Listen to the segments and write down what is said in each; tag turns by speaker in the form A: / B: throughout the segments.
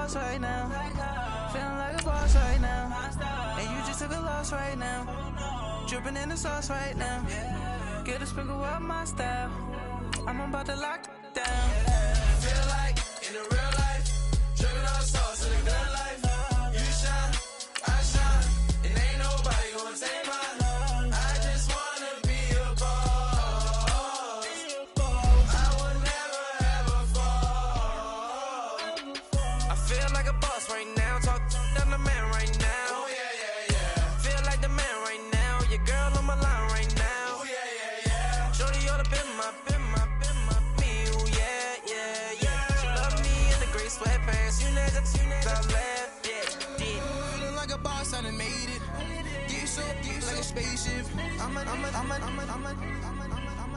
A: boss right now. Feeling like a boss right now. And you just took a loss right now. Dripping in the sauce right now. Get a sprinkle up my style. I'm about to lock down. Feel like in the real life, dripping on the sauce in the good life. You shine, I shine, and ain't nobody gonna take mine. I just wanna be a boss. I would never ever fall. I feel like a boss right now. Talk to the man right now. Oh yeah, yeah, yeah. Feel like the man right now. Your girl on my line right now. Oh yeah, yeah, yeah. Shorty ought to been my meal. Yeah, yeah, yeah. She love me in the gray sweatpants. You never left. Yeah, did. Feeling like a boss, I done made it. Get so like a spaceship.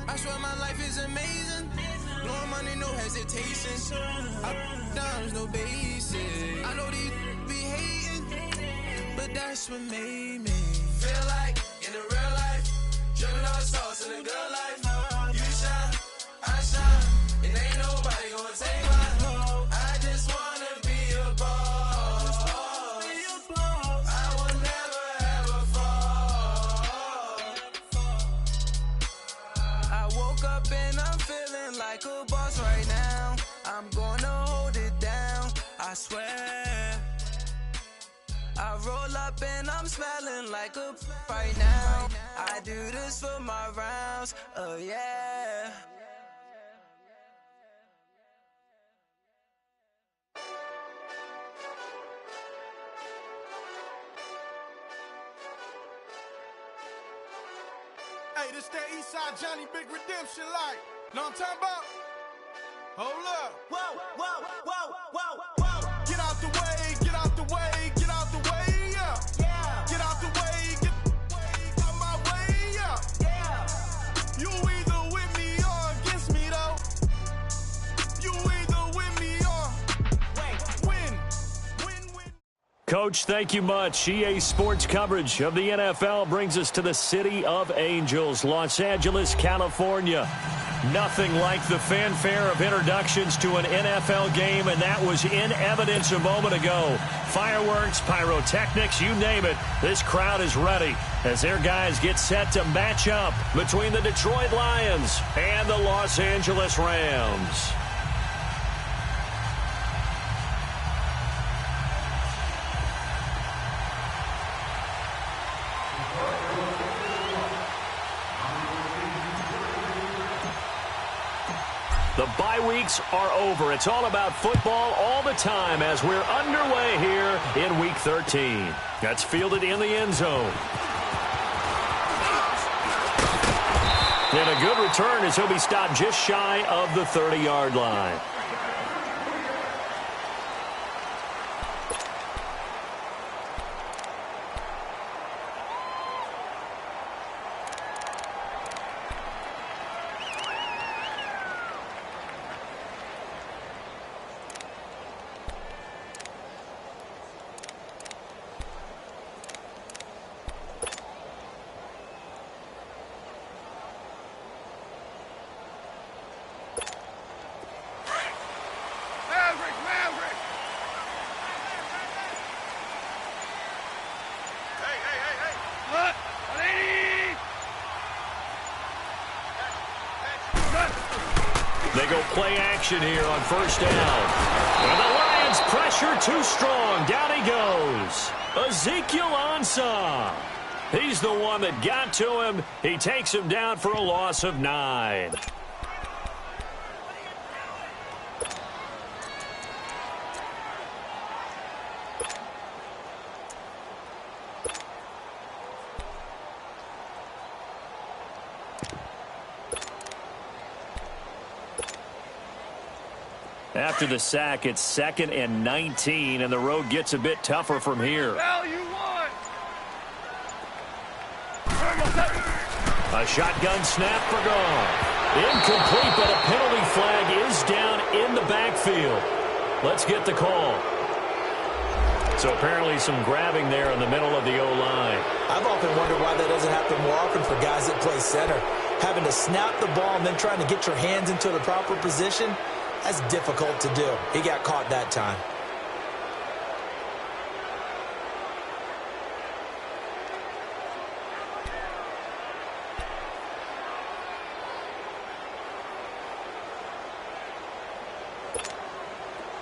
A: I swear my life is amazing. Blowing money, no hesitation. Dimes, no basic. I know these be hating, but that's what made me feel like in the real life, dripping on the sauce in the good life. You shine, I shine, and ain't nobody gonna take mine. I just wanna be a boss. I will never ever fall. I woke up and I'm feeling like a boss right now. I'm gonna hold it down, I swear. I roll up and I'm smelling like a right now. I do this for my rounds, oh yeah.
B: Hey, this that Eastside Johnny Big Redemption like. Know what I'm talking about? Hold up.
C: Whoa, whoa, whoa, whoa, whoa.
B: Get out the way, get out the way, get out the way, yeah.
C: Yeah,
B: Get out the way, get out my way, yeah.
C: yeah.
B: You either with me or against me, though. You either with me or win.
D: Coach, thank you much. EA Sports coverage of the NFL brings us to the City of Angels, Los Angeles, California. Nothing like the fanfare of introductions to an NFL game, and that was in evidence a moment ago. Fireworks, pyrotechnics, you name it. This crowd is ready as their guys get set to match up between the Detroit Lions and the Los Angeles Rams. The bye weeks are over. It's all about football all the time as we're underway here in Week 13. That's fielded in the end zone. And a good return as he'll be stopped just shy of the 30-yard line. They go play action here on first down. And the Lions pressure too strong. Down he goes. Ezekiel Ansah. He's the one that got to him. He takes him down for a loss of 9. After the sack, it's 2nd and 19, and the road gets a bit tougher from here. A shotgun snap for gone. Incomplete, but a penalty flag is down in the backfield. Let's get the call. So apparently some grabbing there in the middle of the O-line.
E: I've often wondered why that doesn't happen more often for guys that play center. Having to snap the ball and then trying to get your hands into the proper position, that's difficult to do. He got caught that time.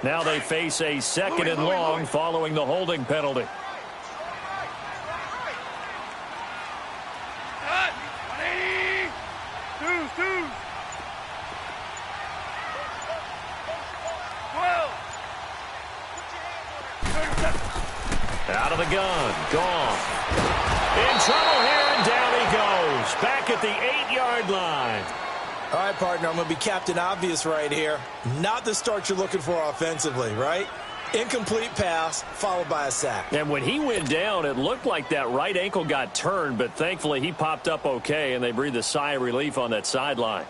D: Now they face a second and long following the holding penalty. Out of the gun. Gone. In trouble here, and down he goes. Back at the 8-yard line.
E: All right, partner, I'm going to be Captain Obvious right here. Not the start you're looking for offensively, right? Incomplete pass followed by a sack.
D: And when he went down, it looked like that right ankle got turned, but thankfully he popped up okay, and they breathed a sigh of relief on that sideline.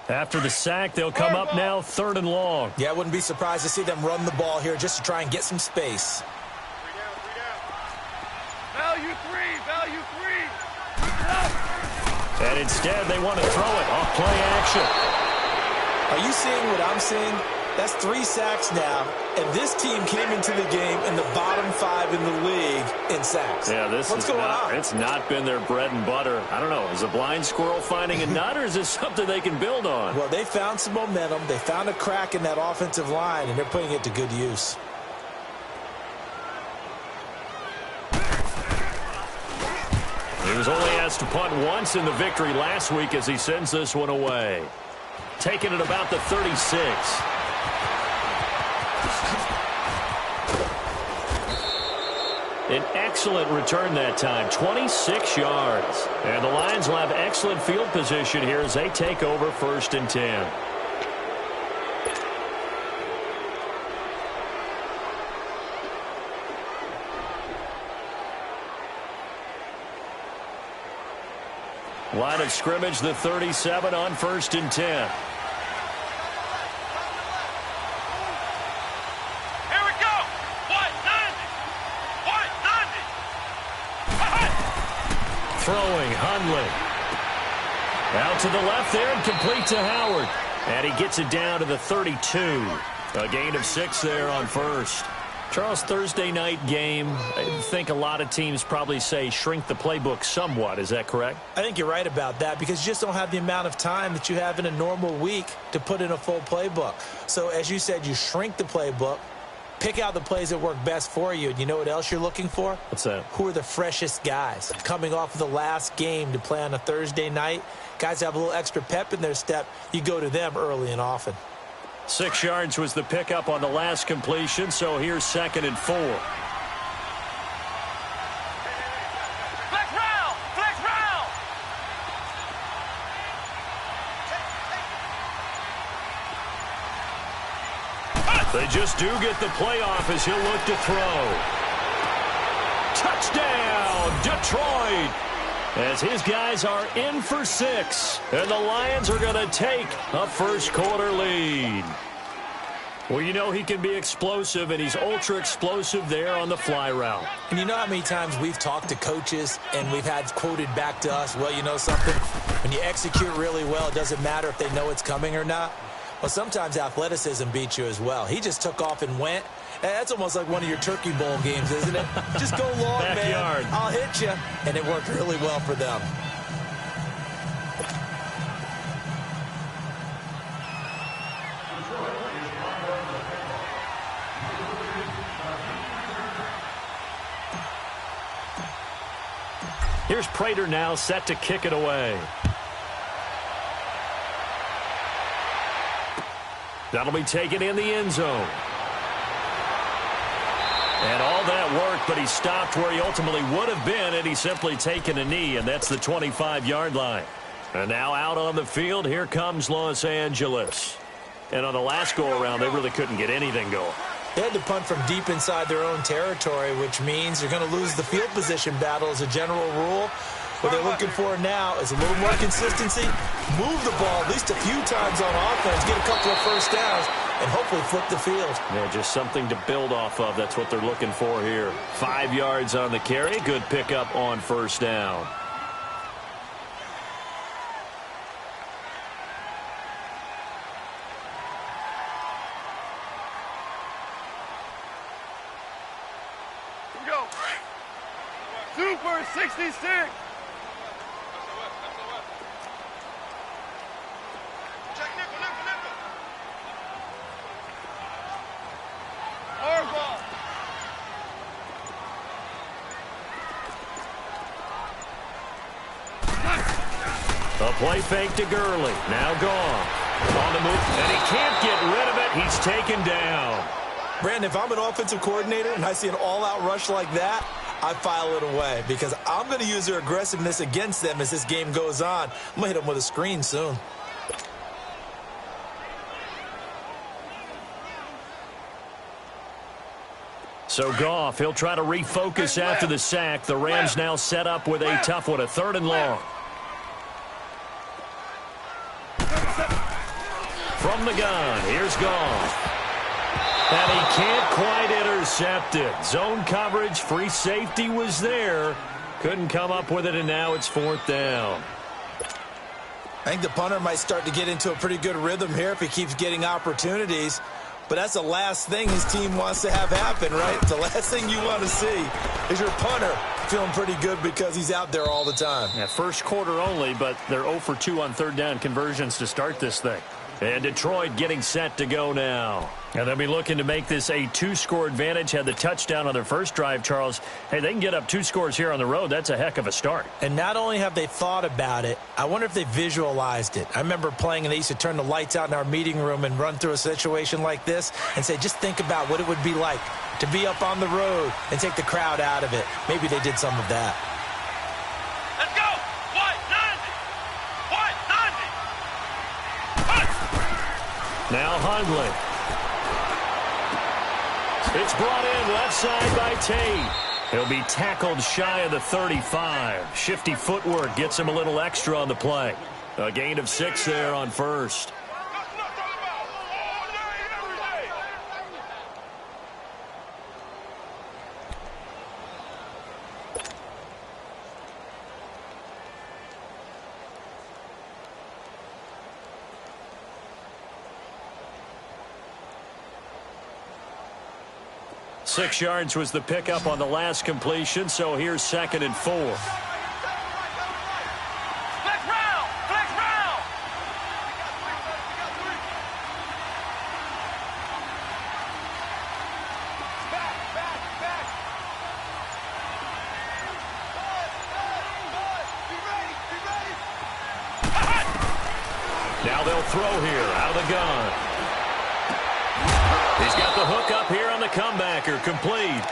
D: After the sack, they'll come up now 3rd and long.
E: Yeah, I wouldn't be surprised to see them run the ball here just to try and get some space.
B: 3 down. Value three.
D: And instead, they want to throw it off play action.
E: Are you seeing what I'm seeing? That's 3 sacks now, and this team came into the game in the bottom 5 in the league in sacks.
D: Yeah, what's going on? It's not been their bread and butter. I don't know. Is a blind squirrel finding a nut, or is this something they can build on?
E: Well, they found some momentum. They found a crack in that offensive line, and they're putting it to good use.
D: He was only asked to punt once in the victory last week as he sends this one away. Taking it about the 36. An excellent return that time, 26 yards. And the Lions will have excellent field position here as they take over 1st and 10. Line of scrimmage, the 37 on 1st and 10. Throwing, Hundley. Out to the left there and complete to Howard. And he gets it down to the 32. A gain of 6 there on 1st. Charles, Thursday night game, I think a lot of teams probably say shrink the playbook somewhat. Is that correct?
E: I think you're right about that because you just don't have the amount of time that you have in a normal week to put in a full playbook. So as you said, you shrink the playbook. Pick out the plays that work best for you. And you know what else you're looking for?
D: What's that?
E: Who are the freshest guys? Coming off of the last game to play on a Thursday night, guys have a little extra pep in their step. You go to them early and often.
D: 6 yards was the pickup on the last completion, so here's 2nd and 4.
B: Flex round!
D: They just do get the playoff as he'll look to throw. Touchdown, Detroit! As his guys are in for 6, and the Lions are going to take a 1st quarter lead. Well, you know he can be explosive, and he's ultra explosive there on the fly route.
E: And you know how many times we've talked to coaches and we've had quoted back to us, well, you know something? When you execute really well, it doesn't matter if they know it's coming or not. Well, sometimes athleticism beats you as well. He just took off and went. That's almost like one of your Turkey Bowl games, isn't it? Just go long,
D: Backyard.
E: man. I'll hit you. And it worked really well for them.
D: Here's Prater now set to kick it away. That'll be taken in the end zone. And all that worked, but he stopped where he ultimately would have been had he simply taken a knee, and that's the 25-yard line. And now out on the field, here comes Los Angeles. And on the last go-around, they really couldn't get anything going.
E: They had to punt from deep inside their own territory, which means they're going to lose the field position battle as a general rule. What they're looking for now is a little more consistency, move the ball at least a few times on offense, get a couple of first downs, and hopefully flip the field.
D: Yeah, just something to build off of. That's what they're looking for here. 5 yards on the carry. Good pickup on 1st down.
B: Go. Super 66.
D: A play fake to Gurley. Now gone. On the move, and he can't get rid of it. He's taken down.
E: Brandon, if I'm an offensive coordinator and I see an all-out rush like that, I file it away because I'm going to use their aggressiveness against them as this game goes on. I'm going to hit them with a screen soon.
D: So Goff, he'll try to refocus after the sack. The Rams now set up with a tough one, a 3rd and long. From the gun, here's Goff. And he can't quite intercept it. Zone coverage, free safety was there. Couldn't come up with it, and now it's 4th down.
E: I think the punter might start to get into a pretty good rhythm here if he keeps getting opportunities. But that's the last thing his team wants to have happen, right? The last thing you want to see is your punter feeling pretty good because he's out there all the time.
D: Yeah, first quarter only, but they're 0 for 2 on 3rd down conversions to start this thing. And Detroit getting set to go now. And they'll be looking to make this a 2-score advantage. Had the touchdown on their first drive, Charles. Hey, they can get up 2 scores here on the road. That's a heck of a start.
E: And not only have they thought about it, I wonder if they visualized it. I remember playing, and they used to turn the lights out in our meeting room and run through a situation like this and say, just think about what it would be like to be up on the road and take the crowd out of it. Maybe they did some of that.
B: Let's go!
D: Now Hundley. It's brought in left side by Tate. He'll be tackled shy of the 35. Shifty footwork gets him a little extra on the play. A gain of 6 there on first. Six yards was the pickup on the last completion, so here's 2nd and 4.
B: Flex round! Flex round! Back! Be ready!
D: Now they'll throw here out of the gun. He's got the hook up here on the comebacker, complete.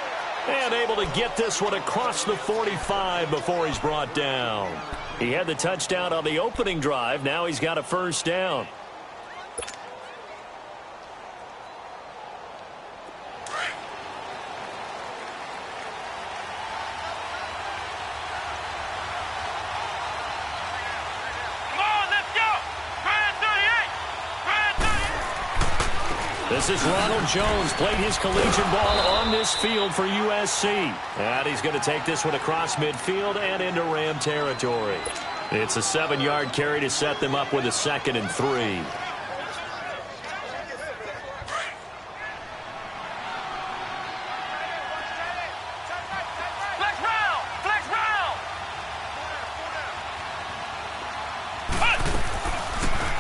D: And able to get this one across the 45 before he's brought down. He had the touchdown on the opening drive. Now he's got a 1st down. This is Ronald Jones, played his collegiate ball on this field for USC. And he's going to take this one across midfield and into Ram territory. It's a 7-yard carry to set them up with a 2nd and 3.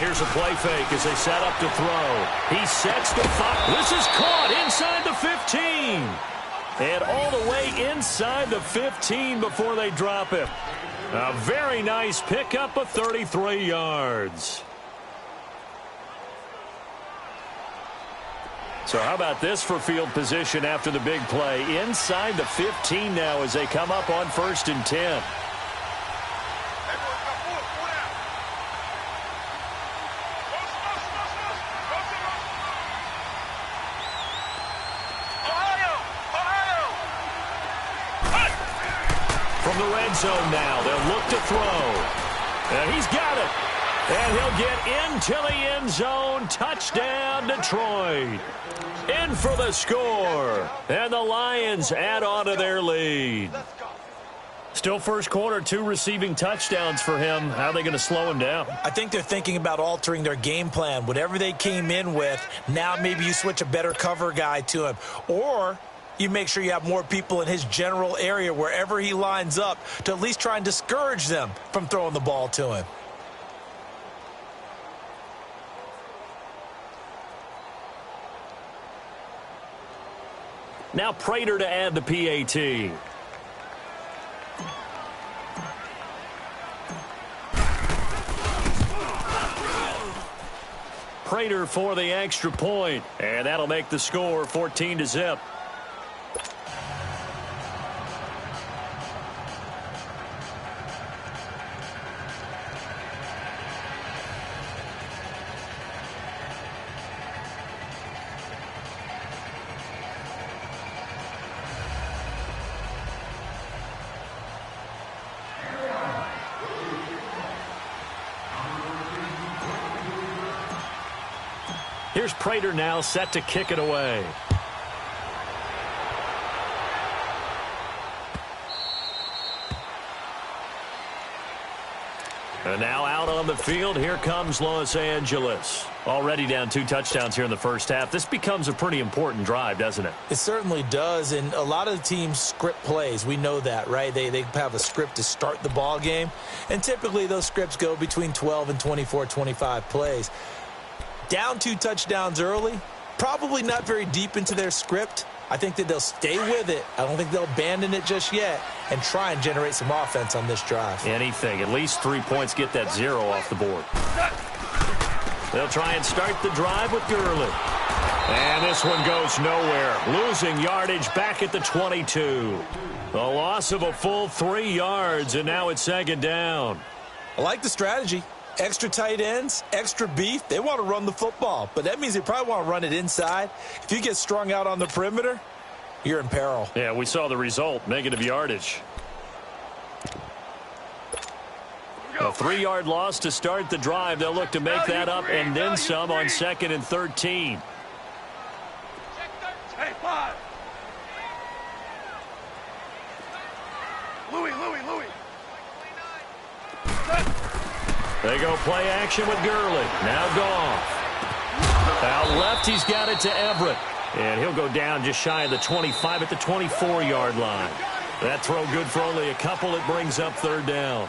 D: Here's a play fake as they set up to throw. He sets the fire. This is caught inside the 15. And all the way inside the 15 before they drop it. A very nice pickup of 33 yards. So how about this for field position after the big play? Inside the 15 now as they come up on 1st and 10. Zone now. They'll look to throw. And he's got it. And he'll get into the end zone. Touchdown, Detroit. In for the score. And the Lions add on to their lead. Still first quarter, 2 receiving touchdowns for him. How are they going to slow him down?
E: I think they're thinking about altering their game plan. Whatever they came in with, now maybe you switch a better cover guy to him. Or you make sure you have more people in his general area wherever he lines up to at least try and discourage them from throwing the ball to him.
D: Now Prater to add the PAT. Prater for the extra point, and that'll make the score 14-0. Here's Prater now set to kick it away. And now out on the field, here comes Los Angeles. Already down 2 touchdowns here in the first half. This becomes a pretty important drive, doesn't it?
E: It certainly does, and a lot of the teams script plays. We know that, right? They have a script to start the ball game, and typically those scripts go between 12 and 24, 25 plays. Down 2 touchdowns early, probably not very deep into their script. I think that they'll stay with it. I don't think they'll abandon it just yet and try and generate some offense on this drive.
D: Anything. At least 3 points, get that 0 off the board. They'll try and start the drive with Gurley. And this one goes nowhere. Losing yardage back at the 22. A loss of a full 3 yards, and now it's 2nd down.
E: I like the strategy. Extra tight ends, extra beef. They want to run the football, but that means they probably want to run it inside. If you get strung out on the perimeter, you're in peril.
D: Yeah, we saw the result, negative yardage. A 3-yard loss to start the drive. They'll look to make that up and then some on 2nd and 13.
B: Hey, 5. Louis.
D: They go play action with Gurley. Now Goff. Out left, he's got it to Everett. And he'll go down just shy of the 25 at the 24-yard line. That throw good for only a couple. It brings up 3rd down.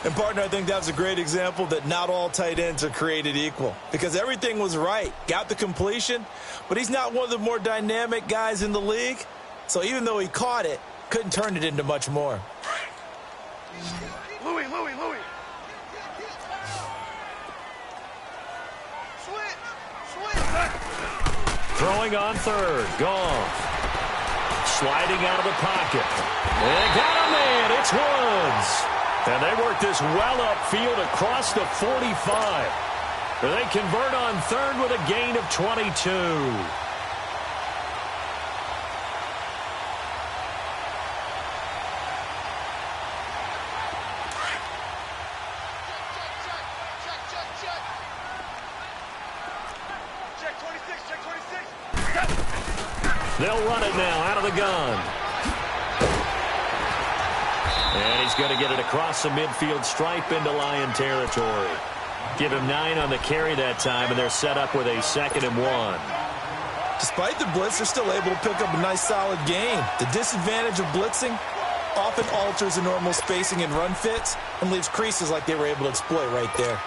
E: And, partner, I think that's a great example that not all tight ends are created equal. Because everything was right. Got the completion, but he's not one of the more dynamic guys in the league. So even though he caught it, couldn't turn it into much more.
B: Louis.
D: Throwing on 3rd. Goff. Sliding out of the pocket. They got a man. It's Woods. And they work this well upfield across the 45. They convert on 3rd with a gain of 22. They'll run it now out of the gun. And he's going to get it across the midfield stripe into Lion territory. Give him 9 on the carry that time, and they're set up with a 2nd and 1.
E: Despite the blitz, they're still able to pick up a nice solid gain. The disadvantage of blitzing often alters the normal spacing and run fits and leaves creases like they were able to exploit right there.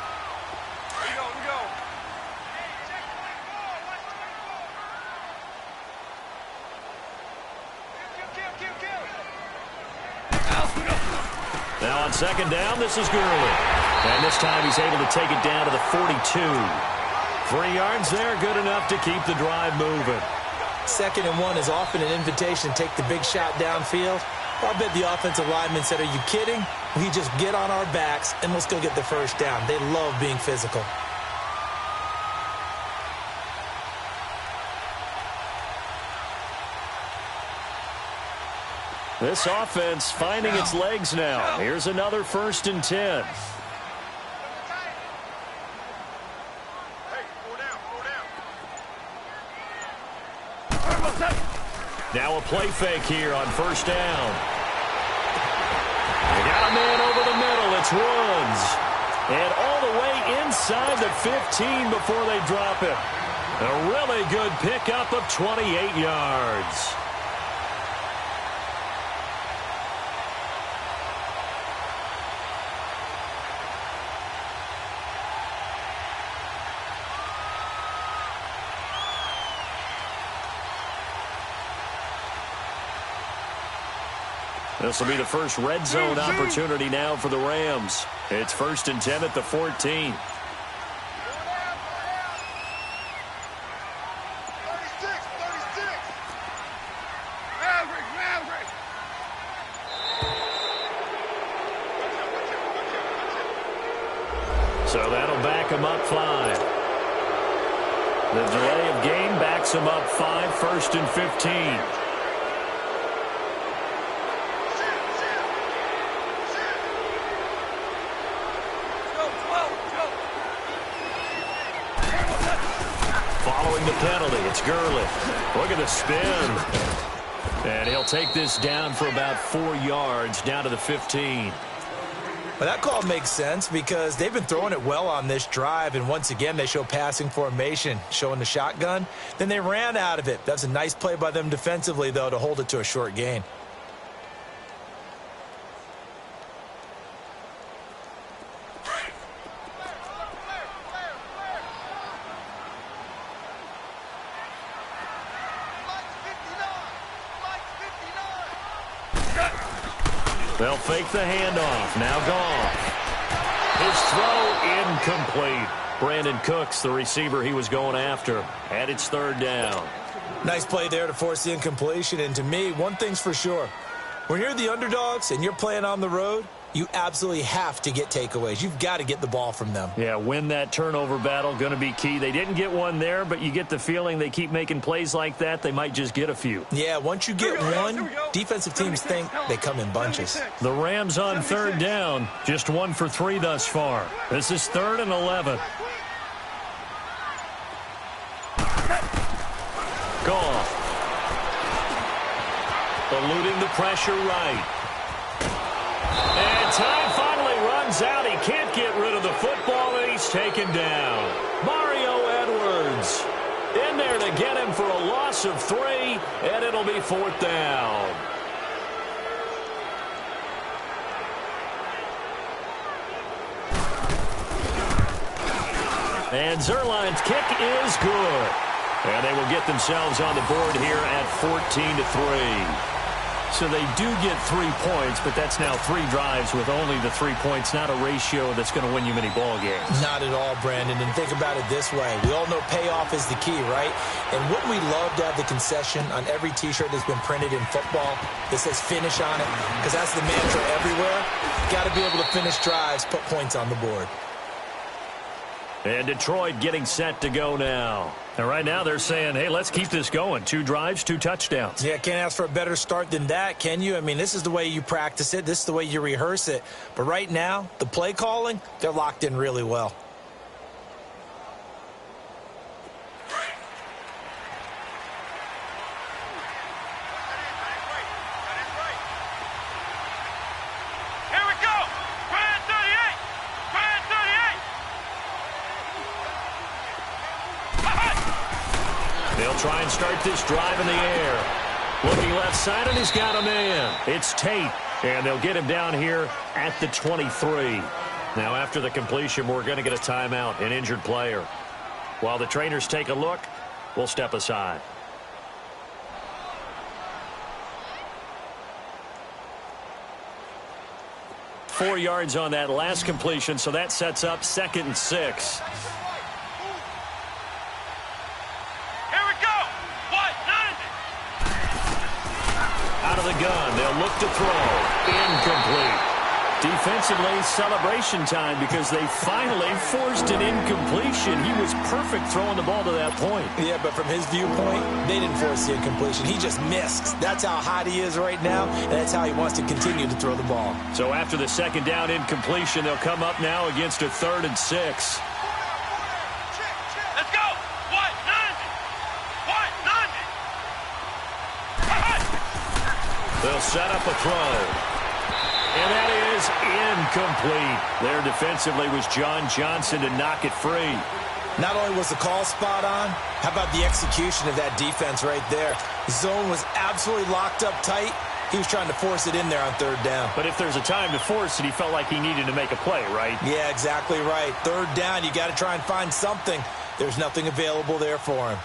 D: Now on 2nd down, this is Gurley. And this time he's able to take it down to the 42. 3 yards there, good enough to keep the drive moving.
E: 2nd and 1 is often an invitation to take the big shot downfield. I bet the offensive lineman said, "Are you kidding? We just get on our backs and let's go get the 1st down." They love being physical.
D: This offense finding its legs now. Here's another 1st and 10. Now a play fake here on 1st down. They got a man over the middle. It's Woods. And all the way inside the 15 before they drop it. A really good pickup of 28 yards. This will be the first red zone opportunity now for the Rams. It's 1st and 10 at the 14. So that'll back them up 5. The delay of game backs them up 5, 1st and 15. Following the penalty, it's Gurley. Look at the spin. And he'll take this down for about 4 yards, down to the 15.
E: Well, that call makes sense because they've been throwing it well on this drive, and once again they show passing formation, showing the shotgun. Then they ran out of it. That's a nice play by them defensively, though, to hold it to a short gain.
D: They'll fake the handoff. Now Goff. His throw incomplete. Brandon Cooks, the receiver he was going after. And it's 3rd down.
E: Nice play there to force the incompletion. And to me, one thing's for sure. When you're the underdogs and you're playing on the road, you absolutely have to get takeaways. You've got to get the ball from them.
D: Yeah, win that turnover battle, going to be key. They didn't get one there, but you get the feeling they keep making plays like that, they might just get a few.
E: Yeah, once you get one, defensive teams think they come in bunches.
D: The Rams on 3rd down, just 1 for 3 thus far. This is 3rd and 11. Goff. Eluding the pressure right. And time finally runs out. He can't get rid of the football, and he's taken down. Mario Edwards in there to get him for a loss of 3, and it'll be 4th down. And Zuerlein's kick is good. And they will get themselves on the board here at 14-3. So they do get 3 points, but that's now 3 drives with only the 3 points, not a ratio that's going to win you many ball games.
E: Not at all, Brandon. And think about it this way. We all know payoff is the key, right? And wouldn't we love to have the concession on every T-shirt that's been printed in football that says finish on it? Because that's the mantra everywhere. Got to be able to finish drives, put points on the board.
D: And Detroit getting set to go now. And right now they're saying, hey, let's keep this going. 2 drives, 2 touchdowns.
E: Yeah, can't ask for a better start than that, can you? I mean, this is the way you practice it. This is the way you rehearse it. But right now, the play calling, they're locked in really well.
D: They'll try and start this drive in the air. Looking left side, and he's got a man. It's Tate, and they'll get him down here at the 23. Now, after the completion, we're going to get a timeout, an injured player. While the trainers take a look, we'll step aside. Four yards on that last completion, so that sets up 2nd and 6. Out of the gun, they'll look to throw. Incomplete. Defensively, celebration time because they finally forced an incompletion. He was perfect throwing the ball to that point.
E: Yeah, but from his viewpoint, they didn't force the incompletion. He just missed. That's how hot he is right now, and that's how he wants to continue to throw the ball.
D: So after the 2nd down incompletion, they'll come up now against a 3rd and 6. They'll set up a throw. And that is incomplete. There defensively was John Johnson to knock it free.
E: Not only was the call spot on, how about the execution of that defense right there? The zone was absolutely locked up tight. He was trying to force it in there on 3rd down.
D: But if there's a time to force it, he felt like he needed to make a play, right?
E: Yeah, exactly right. 3rd down, you got to try and find something. There's nothing available there for him.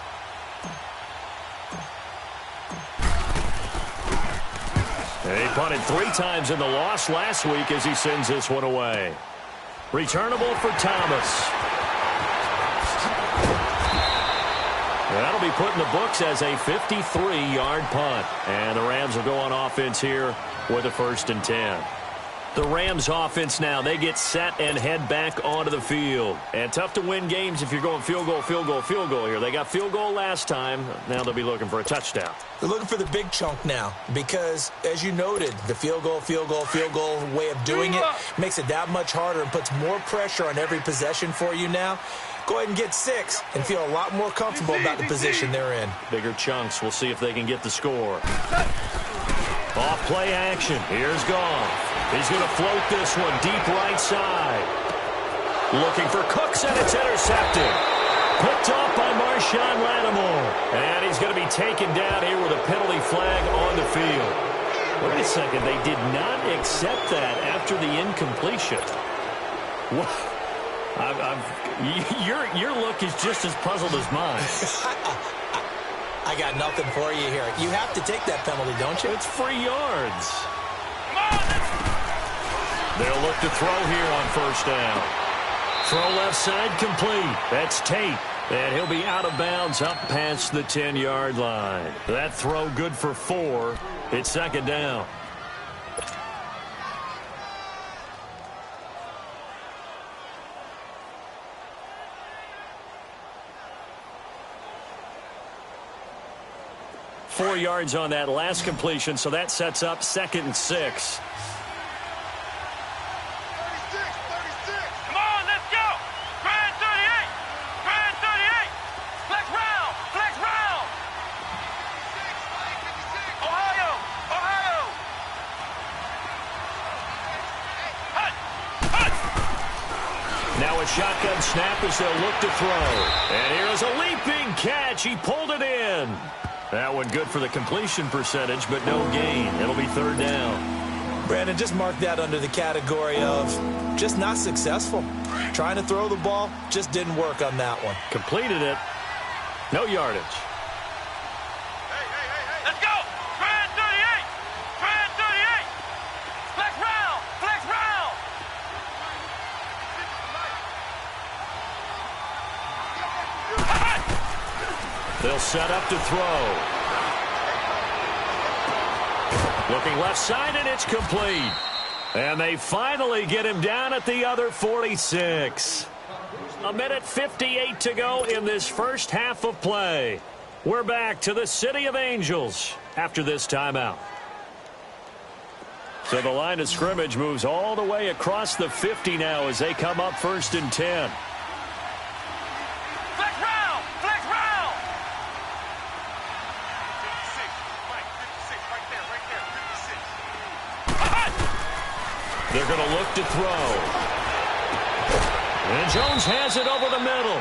D: He punted 3 times in the loss last week as he sends this one away. Returnable for Thomas. That'll be put in the books as a 53-yard punt. And the Rams will go on offense here with a 1st and 10. The Rams offense now, they get set and head back onto the field. And tough to win games if you're going field goal, field goal, field goal here. They got field goal last time. Now they'll be looking for a touchdown.
E: They're looking for the big chunk now because, as you noted, the field goal way of doing it makes it that much harder and puts more pressure on every possession for you now. Go ahead and get 6 and feel a lot more comfortable about the position they're in.
D: Bigger chunks. We'll see if they can get the score. Off play action. Here's Goff. He's going to float this one deep right side. Looking for Cooks, and it's intercepted. Picked off by Marshawn Lattimore. And he's going to be taken down here with a penalty flag on the field. Wait a second. They did not accept that after the incompletion. What? Your look is just as puzzled as mine.
E: I got nothing for you here. You have to take that penalty, don't you?
D: It's free yards. They'll look to throw here on first down. Throw left side complete. That's Tate. And he'll be out of bounds up past the 10-yard line. That throw good for 4. It's second down. Four yards on that last completion, so that sets up 2nd and 6. Shotgun snap as they'll look to throw. And here is a leaping catch. He pulled it in. That one good for the completion percentage, but no gain. It'll be 3rd down.
E: Brandon, just mark that under the category of just not successful. Trying to throw the ball, just didn't work on that one.
D: Completed it. No yardage.
C: Let's go! Grand 38! Grand 38! Flex round! Flex round!
D: They'll set up to throw. Looking left side, and it's complete. And they finally get him down at the other 46. 1:58 to go in this first half of play. We're back to the City of Angels after this timeout. So the line of scrimmage moves all the way across the 50 now as they come up 1st and 10. They're going to look to throw. And Jones has it over the middle.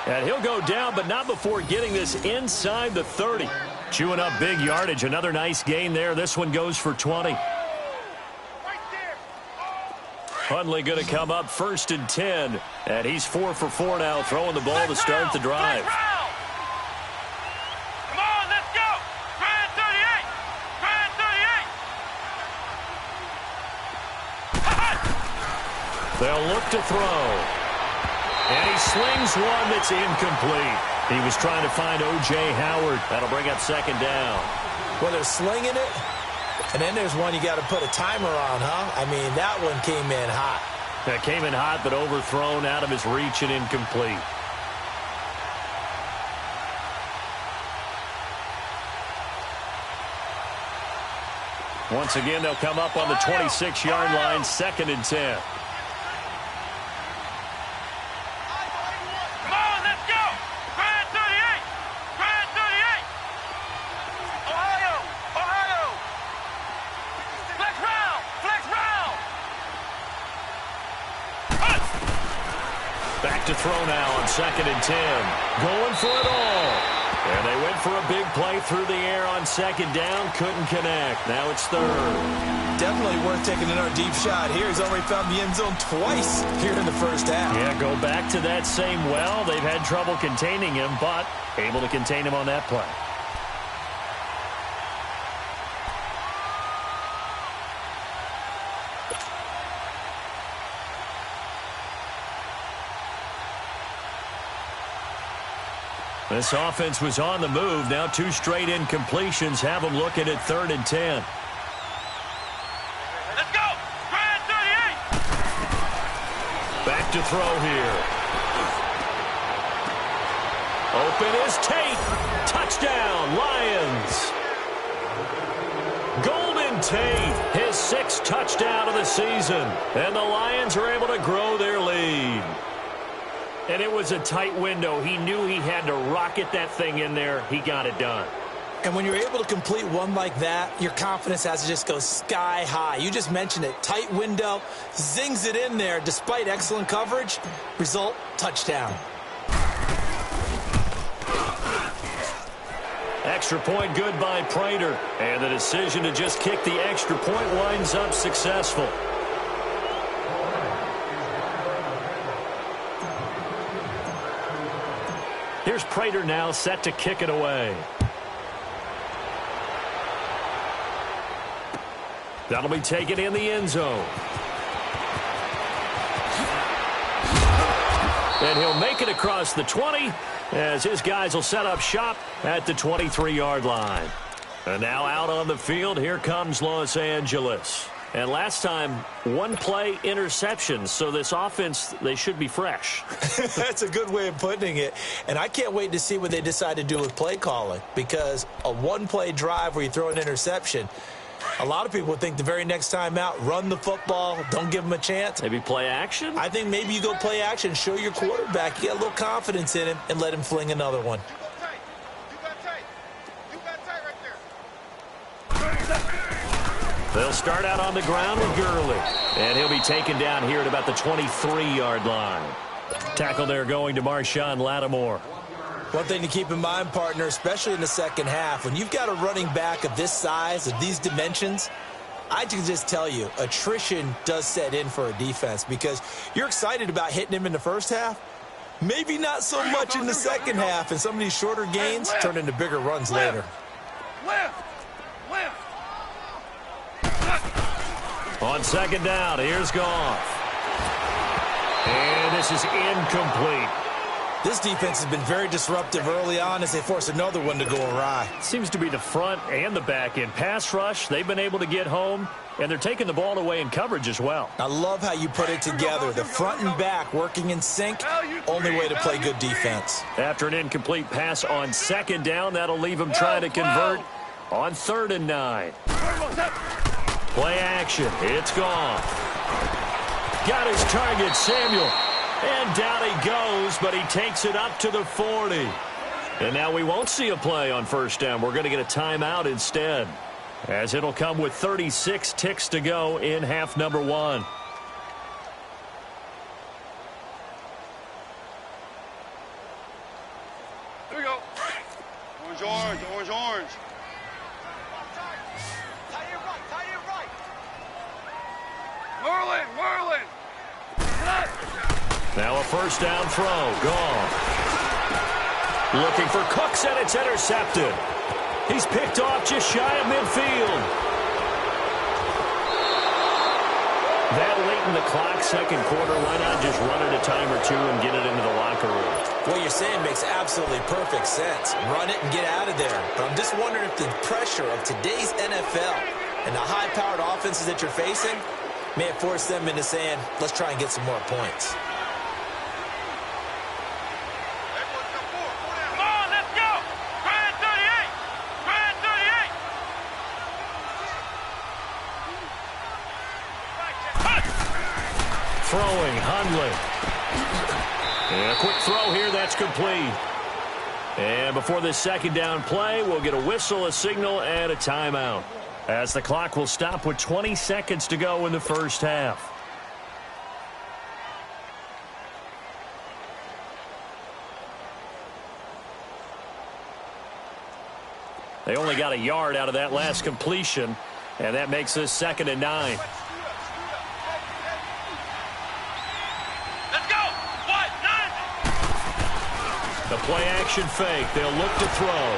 D: And he'll go down, but not before getting this inside the 30. Chewing up big yardage. Another nice gain there. This one goes for 20. Hundley going to come up 1st and 10. And he's 4 for 4 now, throwing the ball to start the drive. They'll look to throw. And he slings one that's incomplete. He was trying to find O.J. Howard. That'll bring up 2nd down.
E: Well, they're slinging it, and then there's one you got to put a timer on, huh? I mean, that one came in hot.
D: That came in hot, but overthrown out of his reach and incomplete. Once again, they'll come up on the 26-yard line, 2nd and 10. To throw now on 2nd and 10. Going for it all. And they went for a big play through the air on 2nd down. Couldn't connect. Now it's 3rd.
E: Definitely worth taking another deep shot here. He's already found the end zone twice here in the first half.
D: Yeah, go back to that same well. They've had trouble containing him, but able to contain him on that play. This offense was on the move. Now 2 straight incompletions have them looking at 3rd and 10.
C: Let's go! Grand 38!
D: to throw here. Open is Tate. Touchdown, Lions. Golden Tate, his 6th touchdown of the season. And the Lions are able to grow their lead. And it was a tight window. He knew he had to rocket that thing in there. He got it done.
E: And when you're able to complete one like that, your confidence has to just go sky high. You just mentioned it. Tight window, zings it in there despite excellent coverage. Result, touchdown.
D: Extra point good by Prater. And the decision to just kick the extra point winds up successful. Here's Prater now set to kick it away. That'll be taken in the end zone. And he'll make it across the 20 as his guys will set up shop at the 23-yard line. And now out on the field, here comes Los Angeles. And last time, one play interception, so this offense, they should be fresh.
E: That's a good way of putting it. And I can't wait to see what they decide to do with play calling, because a one-play drive where you throw an interception, a lot of people would think the very next time out, run the football, don't give them a chance.
D: Maybe play action?
E: I think maybe you go play action, show your quarterback, you get a little confidence in him, and let him fling another one.
D: They'll start out on the ground with Gurley. And he'll be taken down here at about the 23-yard line. Tackle there going to Marshawn Lattimore.
E: One thing to keep in mind, partner, especially in the second half, when you've got a running back of this size, of these dimensions, I can just tell you, attrition does set in for a defense because you're excited about hitting him in the first half. Maybe not so much in the second half, and some of these shorter gains turn into bigger runs later.
D: On second down, here's Goff. And this is incomplete.
E: This defense has been very disruptive early on as they force another one to go awry.
D: Seems to be the front and the back end. Pass rush, they've been able to get home, and they're taking the ball away in coverage as well.
E: I love how you put it together. The front and back working in sync, only way to play good defense.
D: After an incomplete pass on second down, that'll leave him trying to convert on 3rd and 9. Play action. It's gone. Got his target, Samuel. And down he goes, but he takes it up to the 40. And now we won't see a play on first down. We're going to get a timeout instead, as it'll come with 36 ticks to go in half number 1.
B: Here we go. Orange, orange, orange, orange. Merlin.
D: Now a first down throw. Gone. Looking for Cooks, and it's intercepted. He's picked off just shy of midfield. That late in the clock, second quarter, why not just run it a time or two and get it into the locker room?
E: What you're saying makes absolutely perfect sense. Run it and get out of there. But I'm just wondering if the pressure of today's NFL and the high-powered offenses that you're facing may have forced them into saying, let's try and get some more points.
C: Come on, let's go! Try it 38! Try it 38!
D: Throwing, Hundley. And a quick throw here, that's complete. And before this second down play, we'll get a whistle, a signal, and a timeout, as the clock will stop with 20 seconds to go in the first half. They only got a yard out of that last completion, and that makes this 2nd and 9.
C: Let's go! What? 9!
D: The play-action fake. They'll look to throw.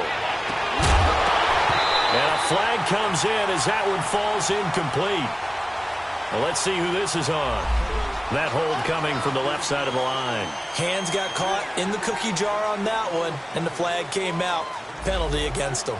D: And a flag comes in as that one falls incomplete. Well, let's see who this is on. That hold coming from the left side of the line.
E: Hands got caught in the cookie jar on that one, and the flag came out. Penalty against them.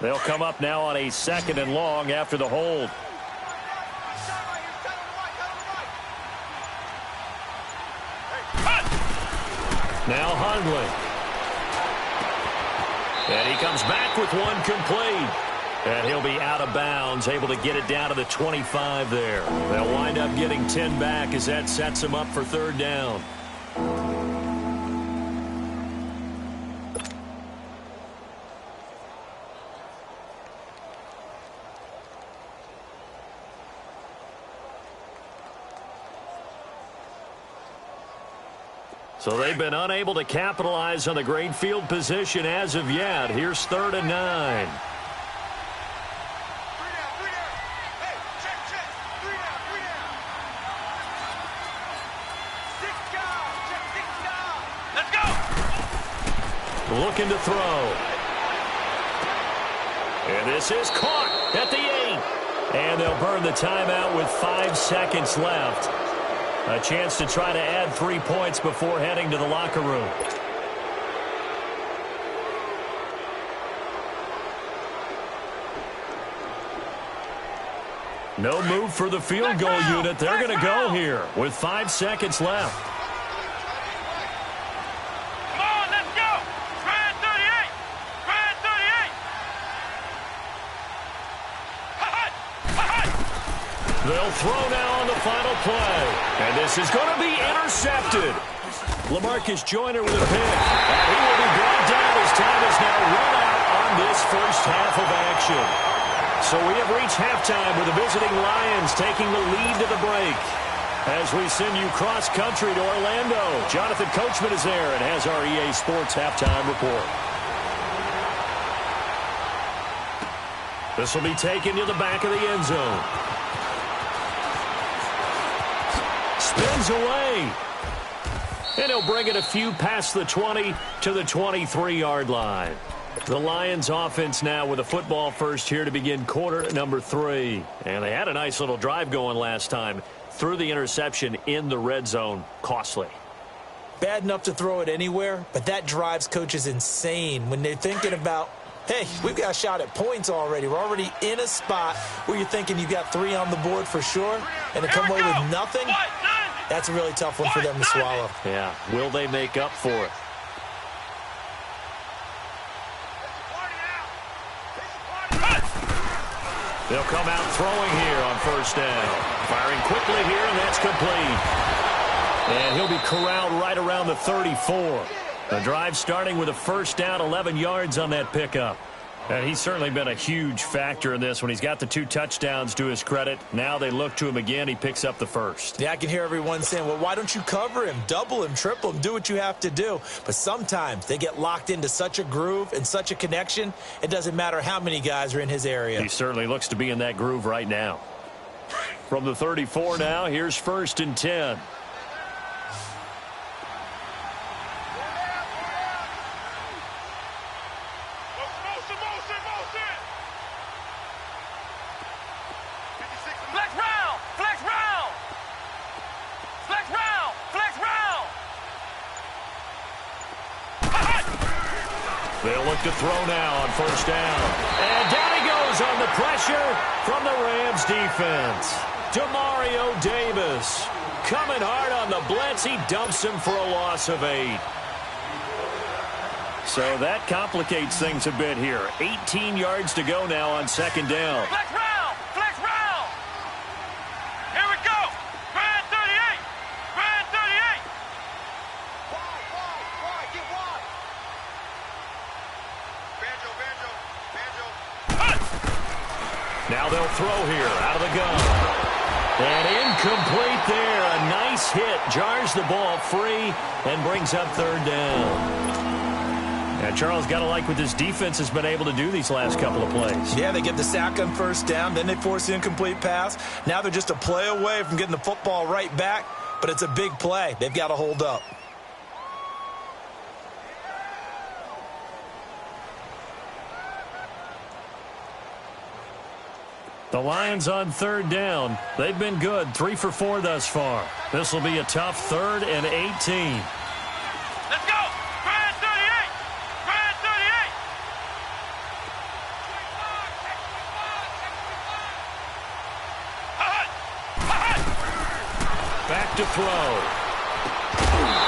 D: They'll come up now on a 2nd and long after the hold. Now Hundley. And he comes back with one complete. And he'll be out of bounds, able to get it down to the 25 there. They'll wind up getting 10 back as that sets him up for 3rd down. So they've been unable to capitalize on the great field position as of yet. Here's 3rd and 9.
C: Let's go!
D: Looking to throw. And this is caught at the 8. And they'll burn the timeout with 5 seconds left. A chance to try to add 3 points before heading to the locker room. No move for the field goal unit. They're going to go here with 5 seconds left.
C: Come on, let's go! Try at 38! Try at 38!
D: They'll throw now on the final play. And this is going to be intercepted. LaMarcus Joyner with a pick. And he will be brought down as time is now run out on this first half of action. So we have reached halftime with the visiting Lions taking the lead to the break. As we send you cross-country to Orlando, Jonathan Coachman is there and has our EA Sports halftime report. This will be taken to the back of the end zone. Spins away. And he'll bring it a few past the 20 to the 23-yard line. The Lions offense now with a football first here to begin quarter number 3. And they had a nice little drive going last time. Threw the interception in the red zone. Costly.
E: Bad enough to throw it anywhere, but that drives coaches insane when they're thinking about, hey, we've got a shot at points already. We're already in a spot where you're thinking you got 3 on the board for sure, and to come away with nothing, that's a really tough one for them to swallow.
D: Yeah, will they make up for it? They'll come out throwing here on first down. Firing quickly here, and that's complete. And he'll be corralled right around the 34. The drive starting with a first down, 11 yards on that pickup. And he's certainly been a huge factor in this when he's got the 2 touchdowns to his credit. Now they look to him again. He picks up the first.
E: Yeah, I can hear everyone saying, well, why don't you cover him, double him, triple him, do what you have to do. But sometimes they get locked into such a groove and such a connection, it doesn't matter how many guys are in his area.
D: He certainly looks to be in that groove right now. From the 34 now, here's 1st and 10. They'll look to throw now on first down. And down he goes on the pressure from the Rams defense. Demario Davis coming hard on the blitz. He dumps him for a loss of 8. So that complicates things a bit here. 18 yards to go now on 2nd down.
C: Flex round! Flex round! Here we go! Brad 38! Brad 38! Wide, get wide! Banjo.
D: Now they'll throw here out of the gun. And incomplete there. A nice hit. Jars the ball free and brings up 3rd down. And Charles, got to like what this defense has been able to do these last couple of plays.
E: Yeah, they get the sack on first down, then they force the incomplete pass. Now they're just a play away from getting the football right back, but it's a big play. They've got to hold up.
D: The Lions on 3rd down. They've been good, 3 for 4 thus far. This will be a tough 3rd and 18.
C: Let's go! Brad 38! Brad 38!
D: to throw.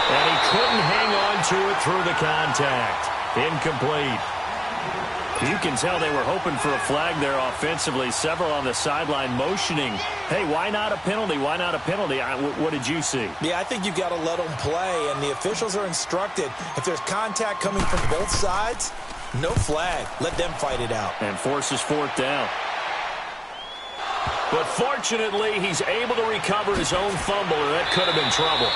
D: And he couldn't hang on to it through the contact. Incomplete. You can tell they were hoping for a flag there offensively. Several on the sideline motioning, hey, why not a penalty? Why not a penalty? What did you see?
E: Yeah, I think you've got to let them play, and the officials are instructed. If there's contact coming from both sides, no flag. Let them fight it out.
D: And forces fourth down. But fortunately, he's able to recover his own fumble, or that could have been trouble.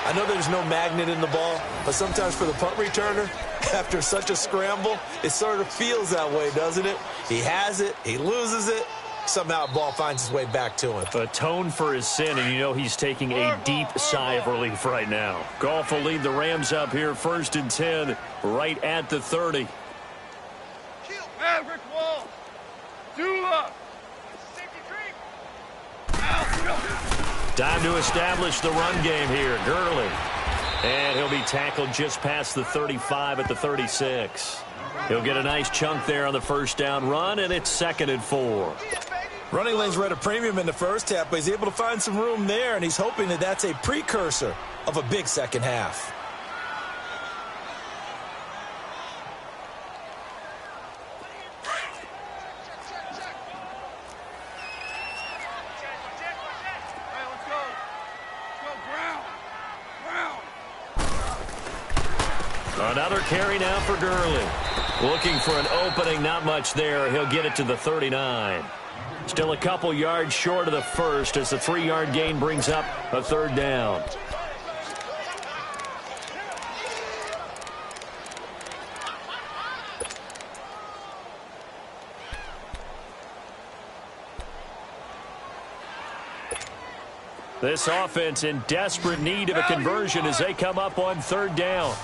E: I know there's no magnet in the ball, but sometimes for the punt returner, after such a scramble, it sort of feels that way, doesn't it? He has it, he loses it, somehow the ball finds its way back to him.
D: Atone for his sin, and you know he's taking a deep sigh of relief right now. Goff will lead the Rams up here 1st and 10, right at the 30.
C: Maverick Wall. Dula.
D: Time to establish the run game here. Gurley. And he'll be tackled just past the 35 at the 36. He'll get a nice chunk there on the first down run, and it's 2nd and 4.
E: Running lanes were at a premium in the first half, but he's able to find some room there, and he's hoping that that's a precursor of a big second half.
D: Another carry now for Gurley. Looking for an opening, not much there. He'll get it to the 39. Still a couple yards short of the first as the 3-yard gain brings up a 3rd down. This offense in desperate need of a conversion as they come up on 3rd down.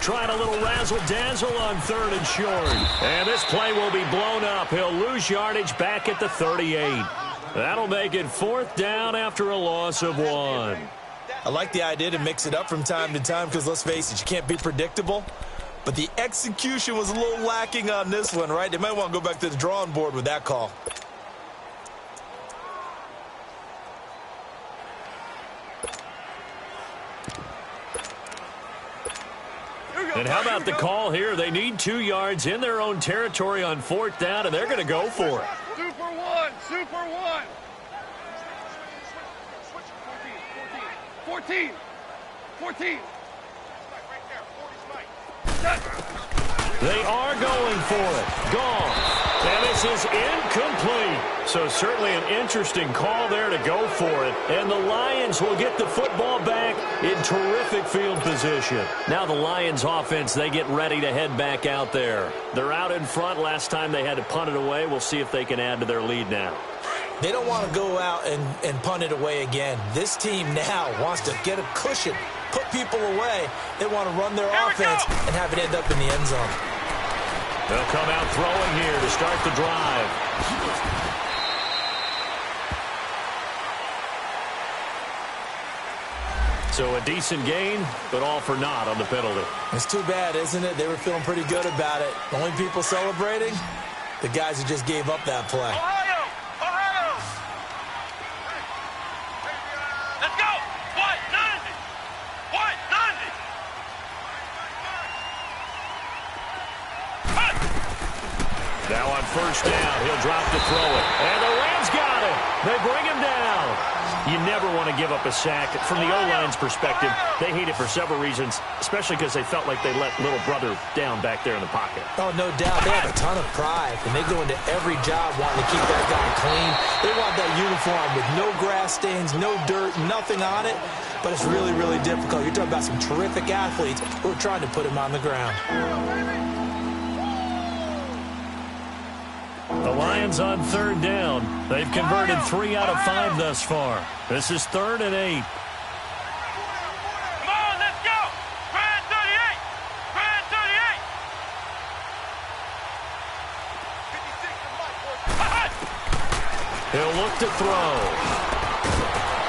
D: Trying a little razzle-dazzle on 3rd and short. And this play will be blown up. He'll lose yardage back at the 38. That'll make it 4th down after a loss of 1.
E: I like the idea to mix it up from time to time because, let's face it, you can't be predictable. But the execution was a little lacking on this one, right? They might want to go back to the drawing board with that call.
D: And how about the call here? They need 2 yards in their own territory on 4th down, and they're going to go for it.
C: Super one, super one. 14.
D: They are going for it. Gone. And this is incomplete. So certainly an interesting call there to go for it. And the Lions will get the football back in terrific field position. Now the Lions offense, they get ready to head back out there. They're out in front. Last time they had to punt it away. We'll see if they can add to their lead now.
E: They don't want to go out and punt it away again. This team now wants to get a cushion, put people away. They want to run their offense and have it end up in the end zone.
D: They'll come out throwing here to start the drive. So a decent gain, but all for naught on the penalty.
E: It's too bad, isn't it? They were feeling pretty good about it. The only people celebrating, the guys who just gave up that play.
C: Ohio! Let's go! What? 90! What? 90!
D: Now on first down, he'll drop to throw it. And the Rams got it. They bring him down. You never want to give up a sack. From the O-line's perspective, they hate it for several reasons, especially because they felt like they let little brother down back there in the pocket.
E: Oh, no doubt. They have a ton of pride, and they go into every job wanting to keep that guy clean. They want that uniform with no grass stains, no dirt, nothing on it. But it's really, really difficult. You're talking about some terrific athletes who are trying to put him on the ground.
D: The Lions on third down. They've converted 3 out of 5 thus far. This is 3rd and 8.
C: Come on, let's go! Grand 38! Grand 38!
D: He'll look to throw.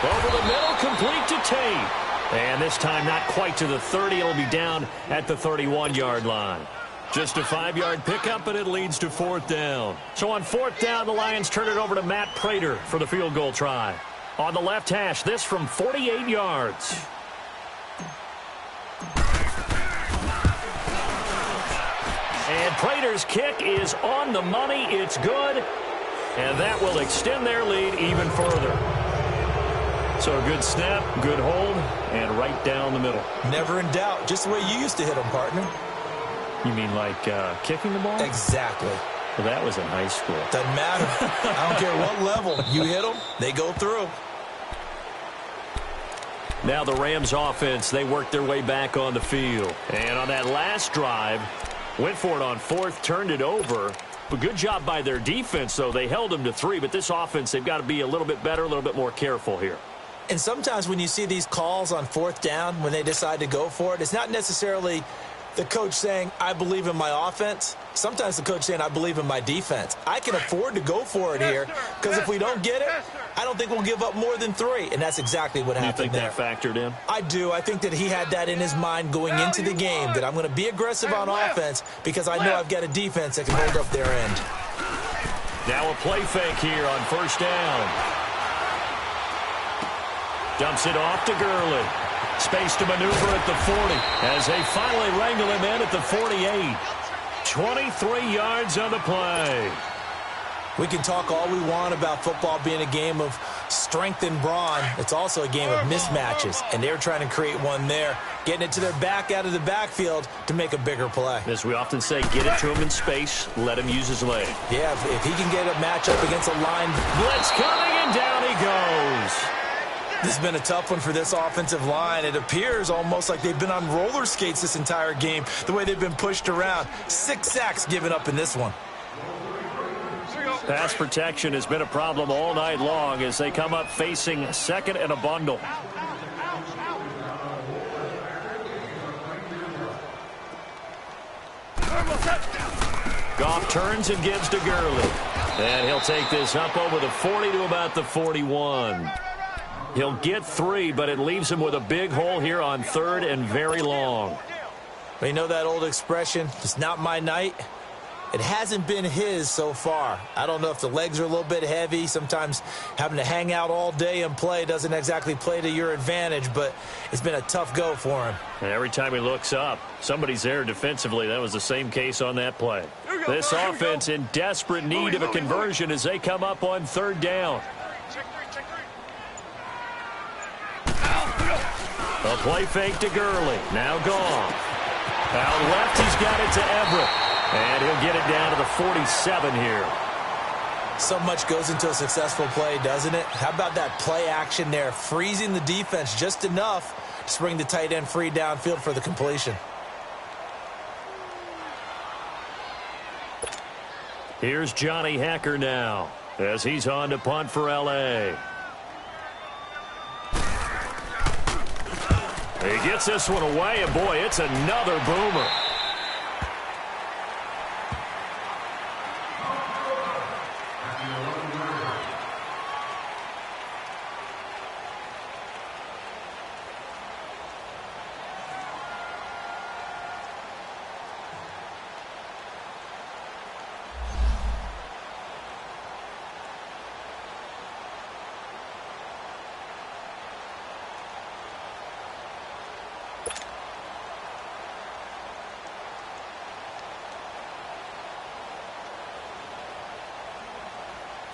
D: Over the middle, complete to Tate. And this time not quite to the 30. It'll be down at the 31-yard line. Just a 5-yard pickup, and it leads to 4th down. So on 4th down, the Lions turn it over to Matt Prater for the field goal try. On the left hash, this from 48 yards. And Prater's kick is on the money. It's good. And that will extend their lead even further. So a good snap, good hold, and right down the middle.
E: Never in doubt. Just the way you used to hit them, partner.
D: You mean like kicking the ball?
E: Exactly.
D: Well, that was in high school.
E: Doesn't matter. I don't care what level. You hit them, they go through.
D: Now the Rams offense, they work their way back on the field. And on that last drive, went for it on 4th, turned it over. But good job by their defense, though. They held them to 3, but this offense, they've got to be a little bit better, a little bit more careful here.
E: And sometimes when you see these calls on 4th down, when they decide to go for it, it's not necessarily the coach saying, I believe in my offense. Sometimes the coach saying, I believe in my defense. I can afford to go for it here because if we don't get it, I don't think we'll give up more than 3. And that's exactly what happened there.
D: You think that factored in?
E: I do. I think that he had that in his mind going into the game, that I'm going to be aggressive on offense because I know I've got a defense that can hold up their end.
D: Now a play fake here on 1st down. Dumps it off to Gurley. Space to maneuver at the 40 as they finally wrangle him in at the 48. 23 yards on the play.
E: We can talk all we want about football being a game of strength and brawn. It's also a game of mismatches, and they're trying to create one there, getting it to their back out of the backfield to make a bigger play.
D: As we often say, get it to him in space, let him use his leg.
E: Yeah, if he can get a matchup against a line.
D: Blitz coming, and down he goes.
E: This has been a tough one for this offensive line. It appears almost like they've been on roller skates this entire game, the way they've been pushed around. 6 sacks given up in this one.
D: Pass protection has been a problem all night long as they come up facing 2nd and a bundle. Goff turns and gives to Gurley. And he'll take this up over the 40 to about the 41. He'll get 3, but it leaves him with a big hole here on 3rd and very long.
E: You know that old expression, it's not my night? It hasn't been his so far. I don't know if the legs are a little bit heavy. Sometimes having to hang out all day and play doesn't exactly play to your advantage, but it's been a tough go for him.
D: And every time he looks up, somebody's there defensively. That was the same case on that play. This offense in desperate need of a conversion as they come up on 3rd down. A play fake to Gurley. Now gone. Out left, he's got it to Everett. And he'll get it down to the 47 here.
E: So much goes into a successful play, doesn't it? How about that play action there? Freezing the defense just enough to bring the tight end free downfield for the completion.
D: Here's Johnny Hekker now as he's on to punt for L.A. He gets this one away, and boy, it's another boomer.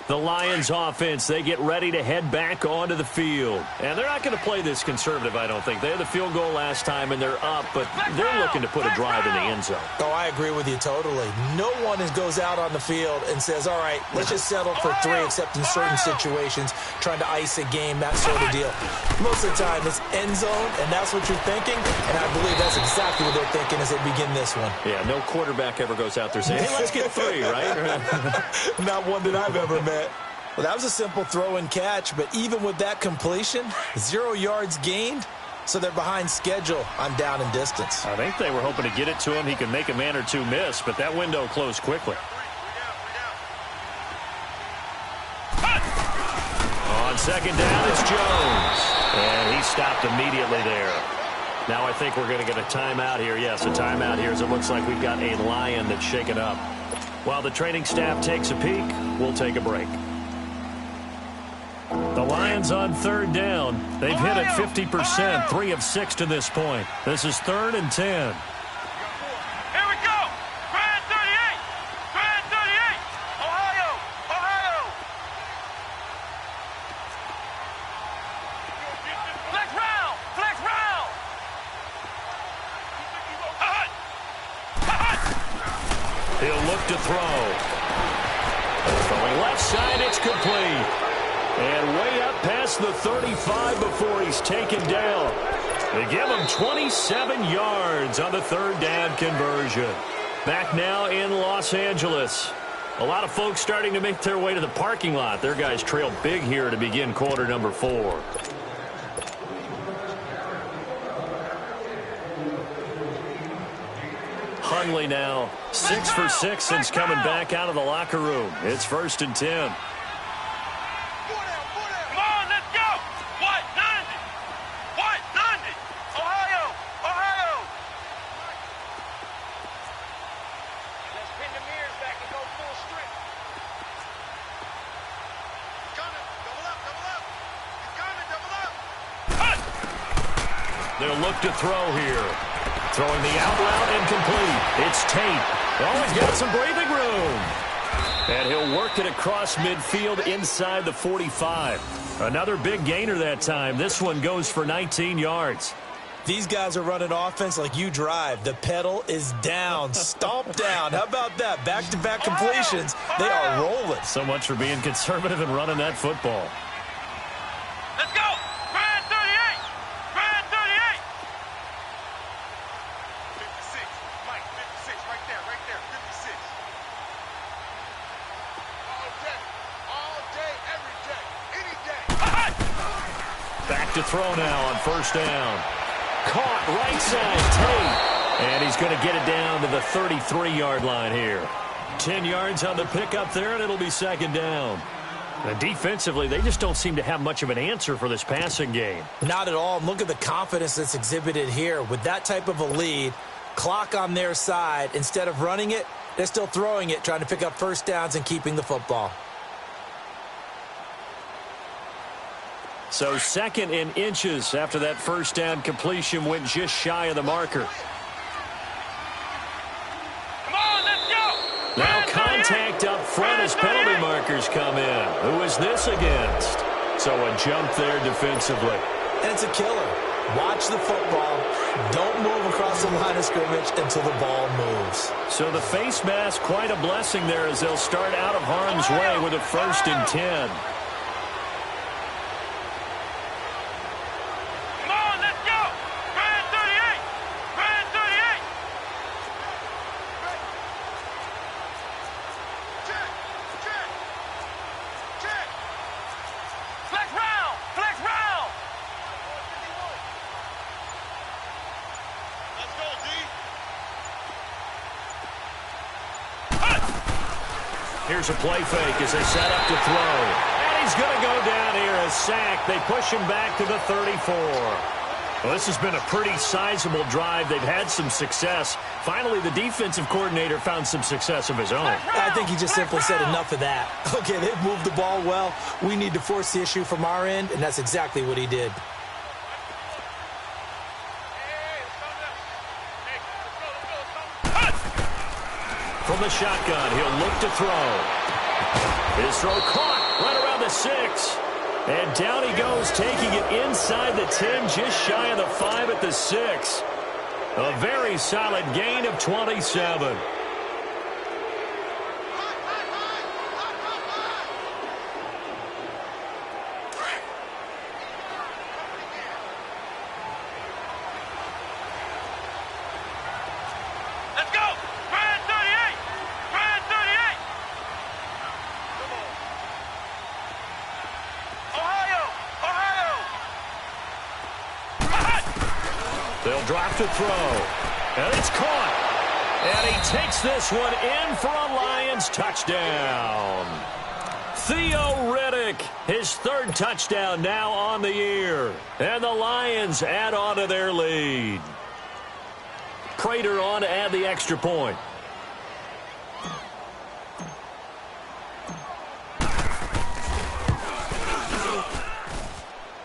D: The Lions offense, they get ready to head back onto the field. And they're not going to play this conservative, I don't think. They had the field goal last time, and they're up, but they're looking to put a drive in the end zone.
E: Oh, I agree with you totally. No one goes out on the field and says, all right, let's just settle for 3, except in certain situations, trying to ice a game, that sort of deal. Most of the time, it's end zone, and that's what you're thinking, and I believe that's exactly what they're thinking as they begin this one.
D: Yeah, no quarterback ever goes out there saying, hey, let's get 3, right?
E: Not one that I've ever met. Well, that was a simple throw and catch, but even with that completion, 0 yards gained, so they're behind schedule on down and distance.
D: I think they were hoping to get it to him. He could make a man or two miss, but that window closed quickly. On second down, it's Jones. And he stopped immediately there. Now I think we're going to get a timeout here. Yes, a timeout here as it looks like we've got a Lion that's shaken up. While the training staff takes a peek, we'll take a break. The Lions on third down. They've hit it 50%, 3 of 6 to this point. This is 3rd and 10.
C: Here we go. Grand 38. Grand 38. Ohio. Ohio. Flex round. Flex round.
D: He'll look to throw. Throwing left side, it's complete. And way up past the 35 before he's taken down. They give him 27 yards on the 3rd down conversion. Back now in Los Angeles. A lot of folks starting to make their way to the parking lot. Their guys trail big here to begin quarter number 4. Hundley now 6 for 6 since coming back out of the locker room. It's 1st and 10. They'll look to throw here. Throwing the out route incomplete. It's Tate. Oh, he's got some breathing room. And he'll work it across midfield inside the 45. Another big gainer that time. This one goes for 19 yards.
E: These guys are running offense like you drive. The pedal is down. Stomp down. How about that? Back-to-back completions. They are rolling.
D: So much for being conservative and running that football.
C: Let's go. Grand 38. Grand 38.
B: 56. Mike, 56. Right there. Right there. 56. All day, every day, any day.
D: Back to throw now on 1st down. Caught right side, Tate. And he's going to get it down to the 33-yard line here. 10 yards on the pickup there, and it'll be 2nd down. And defensively, they just don't seem to have much of an answer for this passing game.
E: Not at all. And look at the confidence that's exhibited here. With that type of a lead, clock on their side, instead of running it, they're still throwing it, trying to pick up 1st downs and keeping the football.
D: So 2nd in inches after that 1st down completion went just shy of the marker.
C: Come on, let's go.
D: Now contact up front as penalty markers come in. Who is this against? So a jump there defensively.
E: And it's a killer. Watch the football. Don't move across the line of scrimmage until the ball moves.
D: So the face mask, quite a blessing there as they'll start out of harm's way with a 1st and 10. Here's a play fake as they set up to throw. And he's going to go down here as sacked. They push him back to the 34. Well, this has been a pretty sizable drive. They've had some success. Finally, the defensive coordinator found some success of his own.
E: I think he just simply said enough of that. Okay, they've moved the ball well. We need to force the issue from our end, and that's exactly what he did.
D: From the shotgun, he'll look to throw. His throw caught right around the 6. And down he goes, taking it inside the 10, just shy of the 5 at the 6. A very solid gain of 27. They'll drop to throw. And it's caught. And he takes this one in for a Lions touchdown. Theo Riddick, his third touchdown now on the year. And the Lions add on to their lead. Prater on to add the extra point.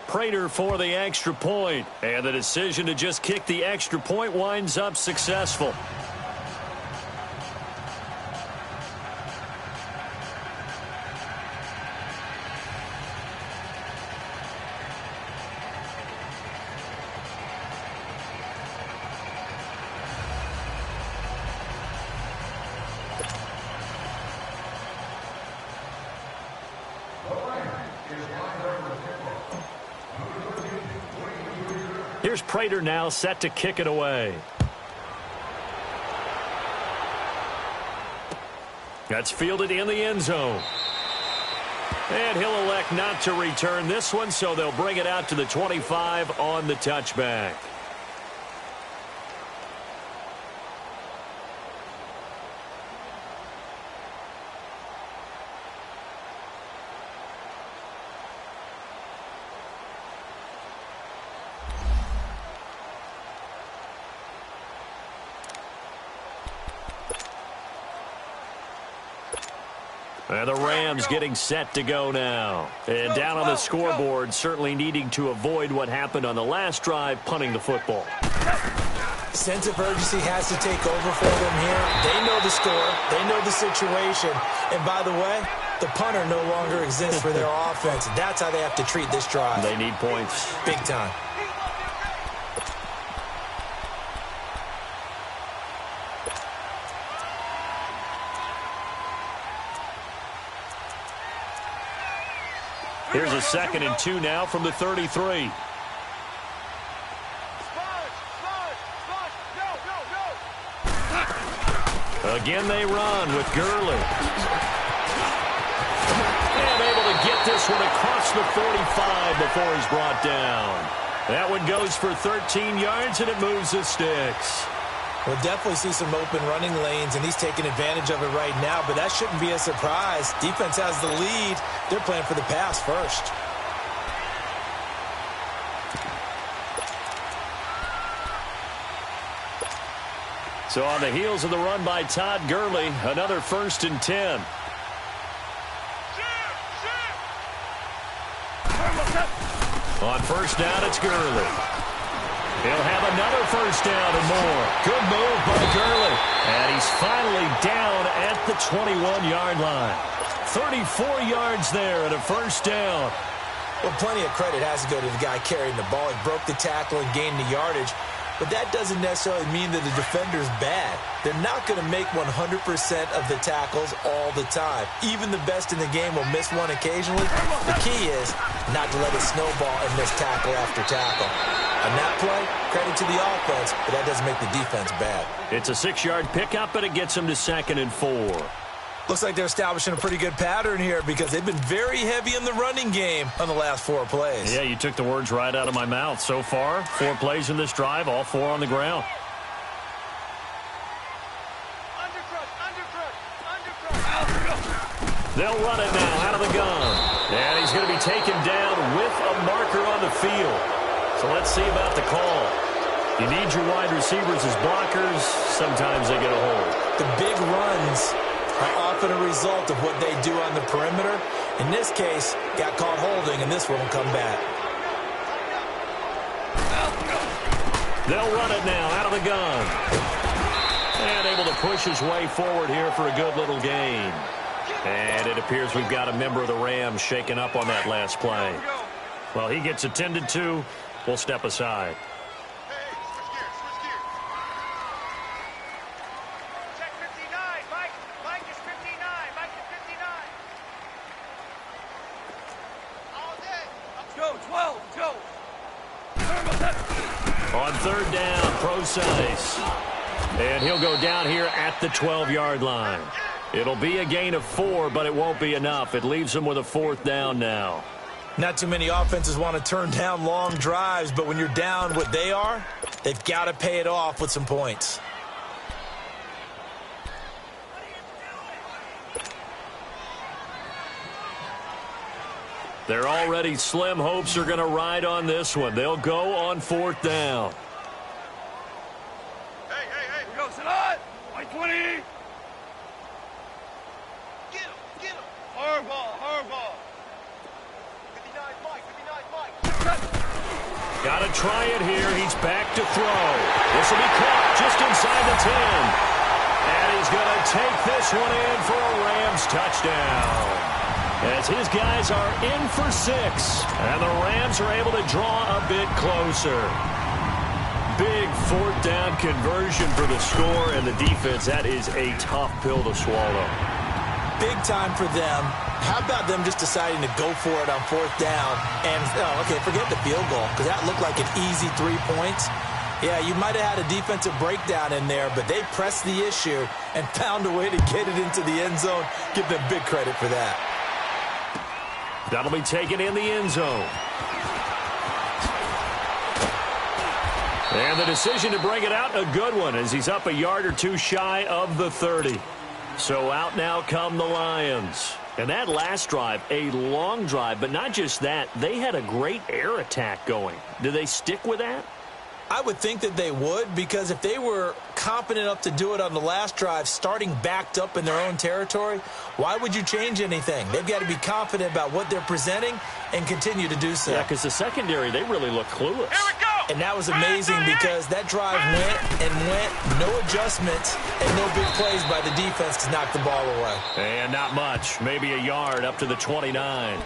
D: Prater for the extra point. And the decision to just kick the extra point winds up successful. Here's Prater now set to kick it away. That's fielded in the end zone. And he'll elect not to return this one, so they'll bring it out to the 25 on the touchback. And the Rams getting set to go now. And down on the scoreboard, certainly needing to avoid what happened on the last drive, punting the football.
E: Sense of urgency has to take over for them here. They know the score. They know the situation. And by the way, the punter no longer exists for their offense. That's how they have to treat this drive.
D: They need points.
E: Big time.
D: Here's a 2nd and 2 now from the 33. Again they run with Gurley. And able to get this one across the 45 before he's brought down. That one goes for 13 yards, and it moves the sticks.
E: We'll definitely see some open running lanes, and he's taking advantage of it right now, but that shouldn't be a surprise. Defense has the lead. They're playing for the pass first.
D: So on the heels of the run by Todd Gurley, another 1st and 10. On first down, it's Gurley. He'll have another first down and more. Good move by Gurley. And he's finally down at the 21-yard line. 34 yards there and a first down.
E: Well, plenty of credit has to go to the guy carrying the ball. He broke the tackle and gained the yardage. But that doesn't necessarily mean that the defender's bad. They're not going to make 100% of the tackles all the time. Even the best in the game will miss one occasionally. The key is not to let it snowball and miss tackle after tackle. On that play, credit to the offense, but that doesn't make the defense bad.
D: It's a 6-yard pickup, but it gets them to 2nd and 4.
E: Looks like they're establishing a pretty good pattern here because they've been very heavy in the running game on the last 4 plays.
D: Yeah, you took the words right out of my mouth. So far, 4 plays in this drive, all 4 on the ground. They'll run it now out of the gun. And he's going to be taken down with a marker on the field. So let's see about the call. You need your wide receivers as blockers. Sometimes they get a hold.
E: The big runs are often a result of what they do on the perimeter. In this case, got caught holding, and this one will come back.
D: They'll run it now out of the gun. And able to push his way forward here for a good little gain. And it appears we've got a member of the Rams shaken up on that last play. Well, he gets attended to. We'll step aside. On 3rd down, Procise. And he'll go down here at the 12-yard line. It'll be a gain of 4, but it won't be enough. It leaves them with a 4th down now.
E: Not too many offenses want to turn down long drives, but when you're down what they are, they've got to pay it off with some points.
D: Their already slim hopes are going to ride on this one. They'll go on 4th down.
C: Hey, go, Salah! White 20! Get him! Hard ball. 59 Mike.
D: Got to try it here. He's back to throw. This will be caught just inside the 10. And he's going to take this one in for a Rams touchdown. As his guys are in for 6. And the Rams are able to draw a bit closer. Big 4th down conversion for the score, and the defense, that is a tough pill to swallow.
E: Big time for them. How about them just deciding to go for it on 4th down? And, forget the field goal, because that looked like an easy 3 points. Yeah, you might have had a defensive breakdown in there, but they pressed the issue and found a way to get it into the end zone. Give them big credit for that.
D: That'll be taken in the end zone. And the decision to bring it out, a good one, as he's up a yard or two shy of the 30. So out now come the Lions. And that last drive, a long drive, but not just that, they had a great air attack going. Do they stick with that?
E: I would think that they would, because if they were confident enough to do it on the last drive, starting backed up in their own territory, why would you change anything? They've got to be confident about what they're presenting and continue to do so.
D: Yeah, because the secondary, they really look clueless.
C: Here we go!
E: And that was amazing because that drive went and went, no adjustments and no big plays by the defense to knock the ball away.
D: And not much, maybe a yard up to the 29.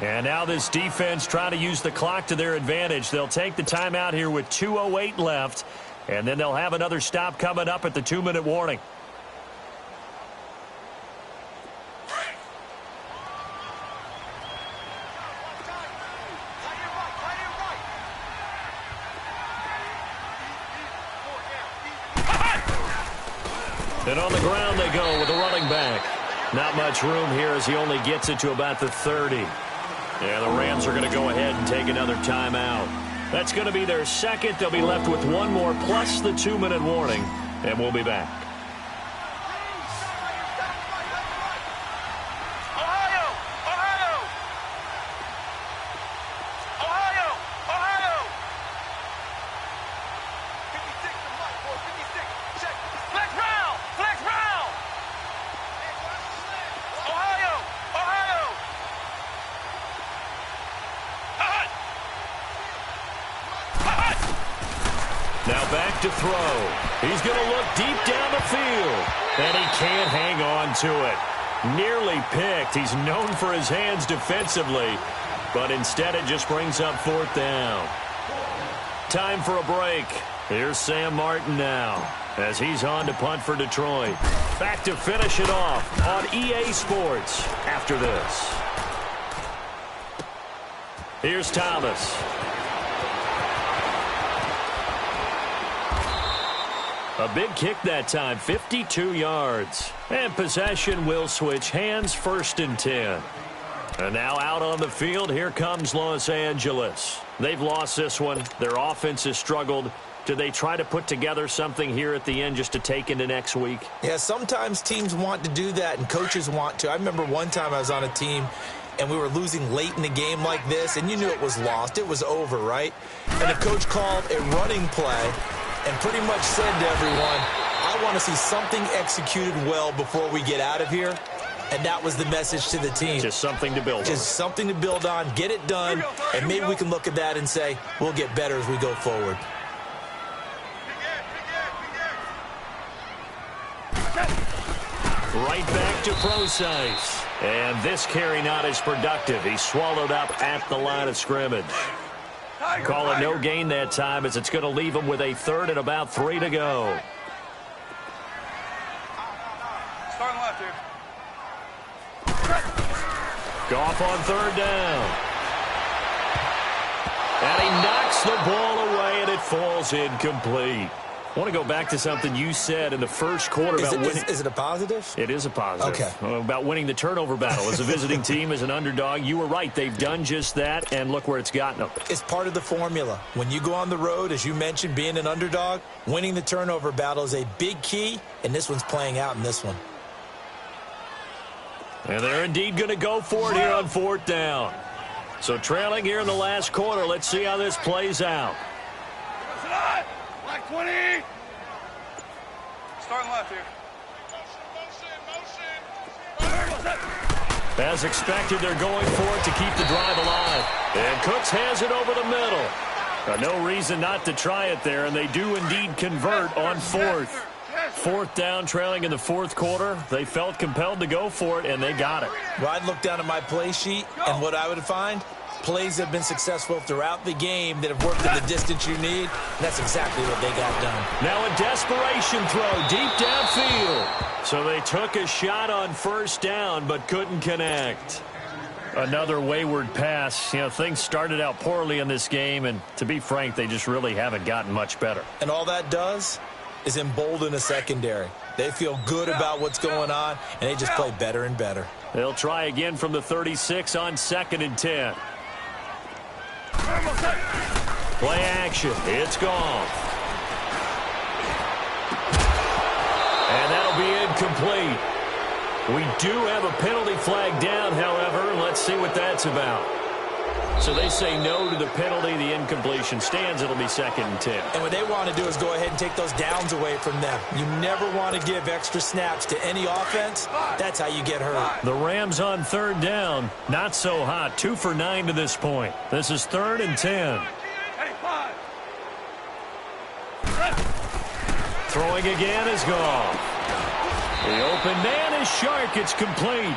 D: And now this defense trying to use the clock to their advantage. They'll take the timeout here with 2:08 left, and then they'll have another stop coming up at the 2-minute warning. And on the ground they go with a running back. Not much room here as he only gets it to about the 30. Yeah, the Rams are going to go ahead and take another timeout. That's going to be their second. They'll be left with one more plus the 2-minute warning, and we'll be back. Now back to throw. He's going to look deep down the field, and he can't hang on to it. Nearly picked. He's known for his hands defensively, but instead it just brings up 4th down. Time for a break. Here's Sam Martin now as he's on to punt for Detroit. Back to finish it off on EA Sports after this. Here's Thomas. A big kick that time, 52 yards. And possession will switch hands, 1st and 10. And now out on the field, here comes Los Angeles. They've lost this one. Their offense has struggled. Do they try to put together something here at the end just to take into next week?
E: Yeah, sometimes teams want to do that and coaches want to. I remember one time I was on a team and we were losing late in the game like this, and you knew it was lost. It was over, right? And the coach called a running play and pretty much said to everyone, I want to see something executed well before we get out of here. And that was the message to the team.
D: Just something to build on.
E: Just something to build on, get it done, and maybe we can look at that and say, we'll get better as we go forward.
D: Right back to Procise. And this carry not as productive. He's swallowed up at the line of scrimmage. Call it no gain that time as it's going to leave him with a 3rd and about 3 to go.
C: Starting left here.
D: Goff on 3rd down. And he knocks the ball away, and it falls incomplete. I want to go back to something you said in the first quarter about winning.
E: Is it a positive?
D: It is a positive.
E: Okay.
D: About winning the turnover battle as a visiting team, as an underdog. You were right. They've done just that, and look where it's gotten them.
E: It's part of the formula. When you go on the road, as you mentioned, being an underdog, winning the turnover battle is a big key, and this one's playing out in this one.
D: And they're indeed going to go for it here on 4th down. So trailing here in the last quarter. Let's see how this plays out.
C: Black 20. Starting left here.
D: As expected, they're going for it to keep the drive alive. And Cooks has it over the middle. No reason not to try it there, and they do indeed convert on fourth. Fourth down, trailing in the fourth quarter. They felt compelled to go for it, and they got it.
E: Well, I'd look down at my play sheet, and what I would find, plays that have been successful throughout the game that have worked at the distance you need. And that's exactly what they got done.
D: Now a desperation throw deep downfield. So they took a shot on first down, but couldn't connect. Another wayward pass. You know, things started out poorly in this game, and to be frank, they just really haven't gotten much better.
E: And all that does is embolden a secondary. They feel good about what's going on, and they just play better and better.
D: They'll try again from the 36 on 2nd and 10. Play action. It's gone. And that'll be incomplete. We do have a penalty flag down, however. Let's see what that's about. So they say no to the penalty. The incompletion stands. It'll be 2nd and 10.
E: And what they want to do is go ahead and take those downs away from them. You never want to give extra snaps to any offense. That's how you get hurt.
D: The Rams on 3rd down. Not so hot. 2 for 9 to this point. This is 3rd and 10. Throwing again is gone. The open man is Shark. It's complete.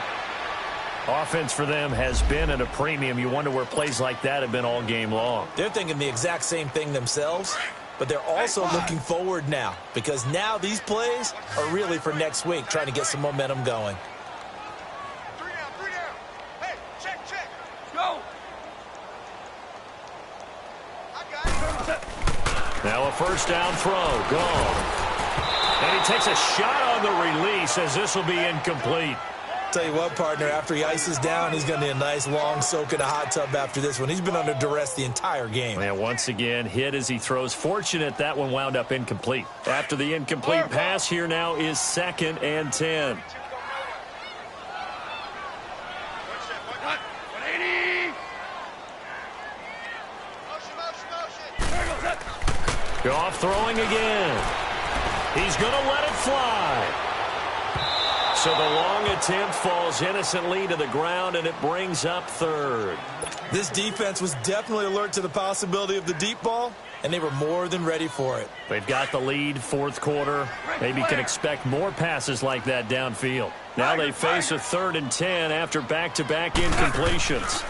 D: Offense for them has been at a premium. You wonder where plays like that have been all game long.
E: They're thinking the exact same thing themselves, but they're also looking forward now because now these plays are really for next week, trying to get some momentum going.
B: 3 down. Hey, check. Go. I got it.
D: Now a first down throw. Gone. And he takes a shot on the release as this will be incomplete.
E: Tell you what, partner, after he ices down, he's going to need a nice long soak in a hot tub after this one. He's been under duress the entire game.
D: And once again, hit as he throws. Fortunate that one wound up incomplete. After the incomplete pass, here now is 2nd and 10. Goff throwing again. He's going to let it fly. So the long attempt falls innocently to the ground, and it brings up 3rd.
E: This defense was definitely alert to the possibility of the deep ball, and they were more than ready for it.
D: They've got the lead, 4th quarter. Maybe can expect more passes like that downfield. Now they face a 3rd and 10 after back-to-back incompletions.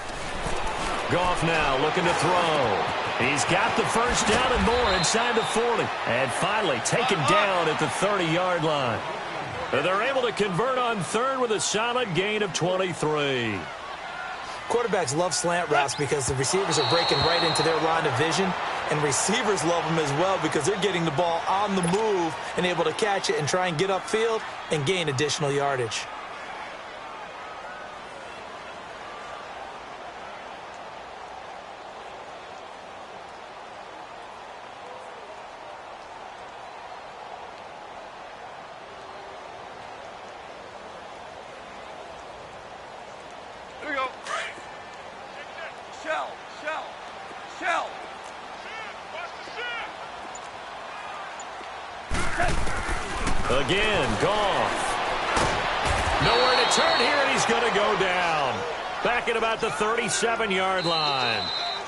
D: Goff now looking to throw. He's got the first down and more inside the 40. And finally taken down at the 30-yard line. They're able to convert on 3rd with a solid gain of 23.
E: Quarterbacks love slant routes because the receivers are breaking right into their line of vision, and receivers love them as well because they're getting the ball on the move and able to catch it and try and get upfield and gain additional yardage.
D: Again, Goff. Nowhere to turn here, and he's going to go down. Back at about the 37-yard line.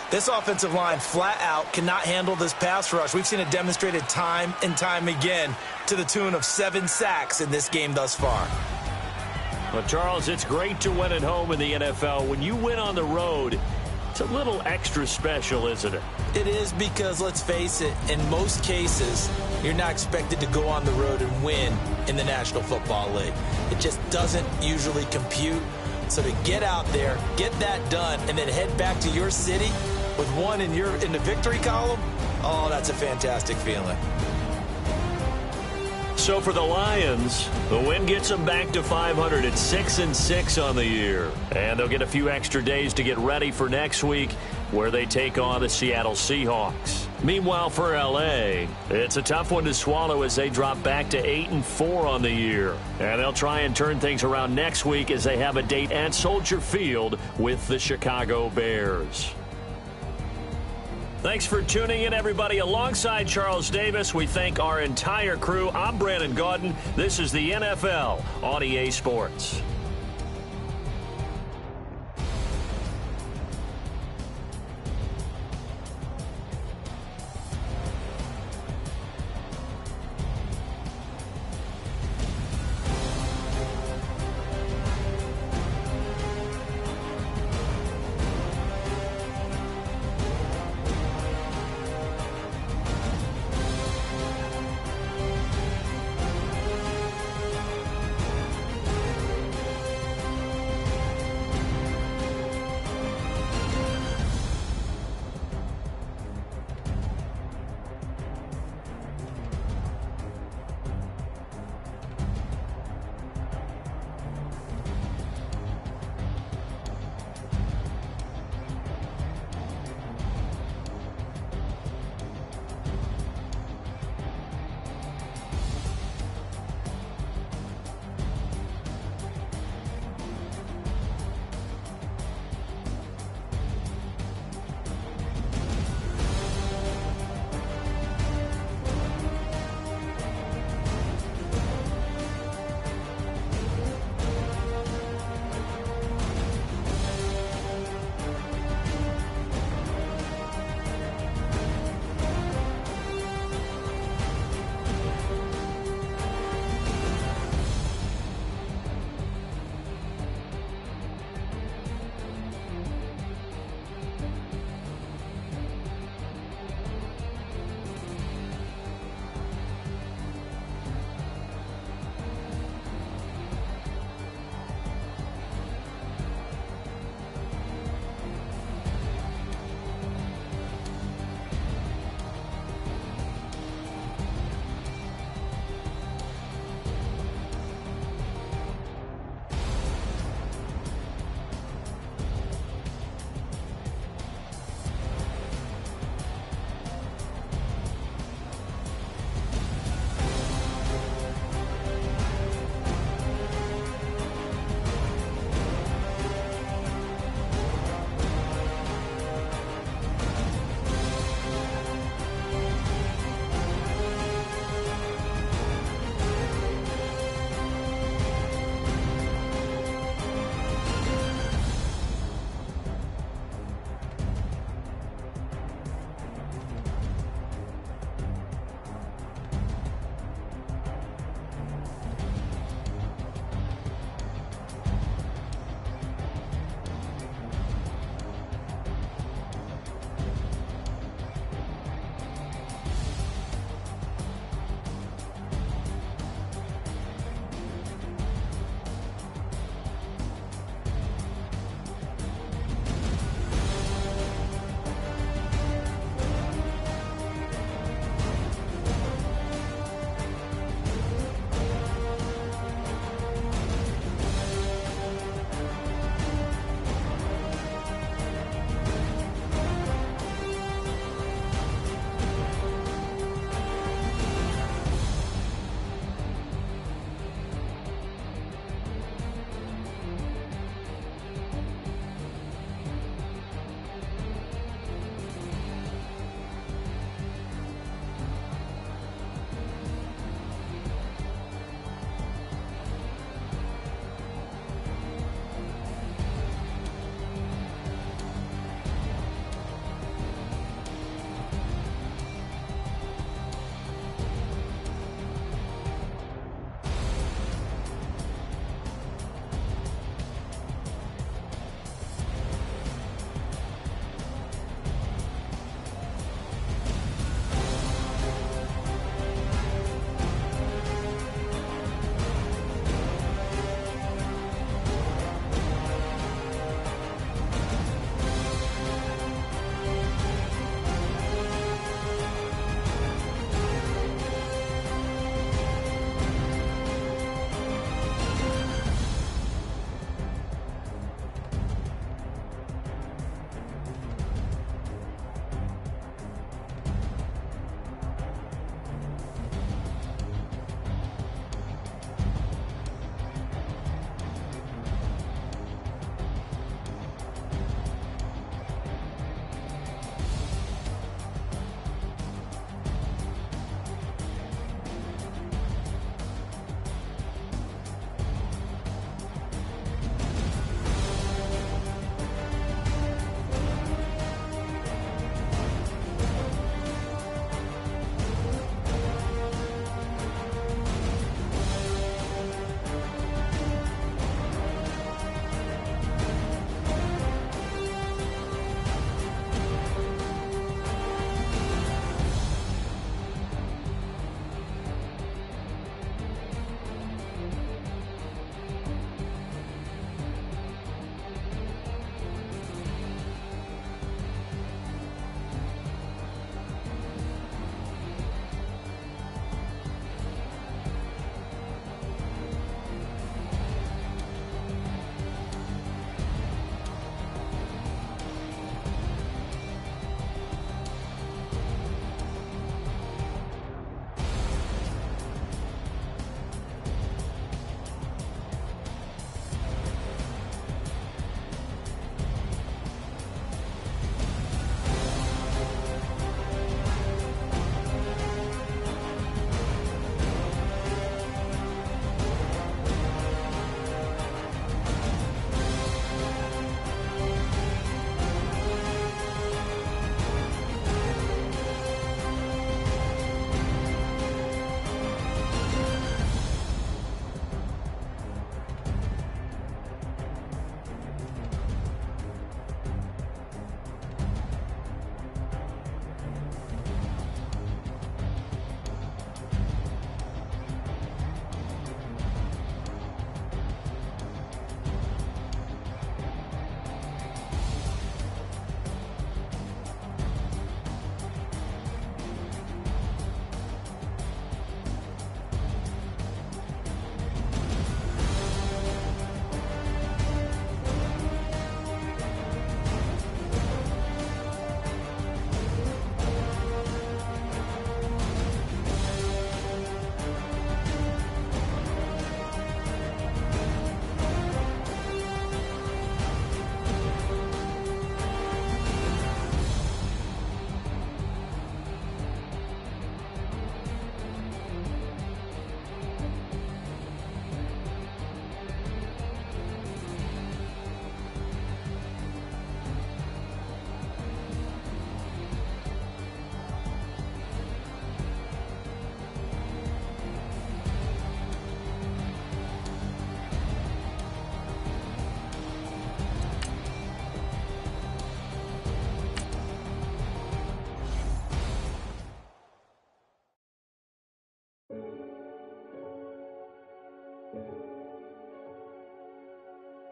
E: This offensive line flat out cannot handle this pass rush. We've seen it demonstrated time and time again to the tune of 7 sacks in this game thus far.
D: Well, Charles, it's great to win at home in the NFL. When you win on the road, it's a little extra special, isn't it?
E: It is because, let's face it, in most cases, you're not expected to go on the road and win in the National Football League. It just doesn't usually compute. So to get out there, get that done, and then head back to your city with one in the victory column, oh, that's a fantastic feeling.
D: So for the Lions, the win gets them back to 500 at 6-6 on the year. And they'll get a few extra days to get ready for next week, where they take on the Seattle Seahawks. Meanwhile, for L.A., it's a tough one to swallow as they drop back to 8-4 on the year. And they'll try and turn things around next week as they have a date at Soldier Field with the Chicago Bears. Thanks for tuning in, everybody. Alongside Charles Davis, we thank our entire crew. I'm Brandon Gaudin. This is the NFL on EA Sports.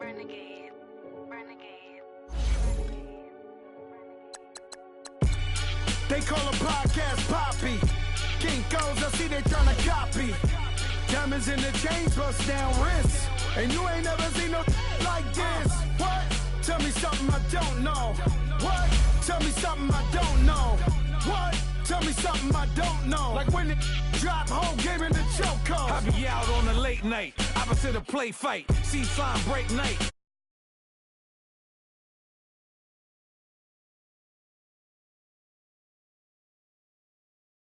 F: Renegade. Renegade.
B: They call a podcast Poppy. Kinkos, I see they tryna copy. Diamonds in the chains, bust down wrists. And you ain't never seen no like this. What? Tell me something I don't know. What? Tell me something I don't know. What? Tell me something I don't know. Like when it drop, whole game in the chokehold.
G: I be out on a late night, opposite a play fight. See sign break night.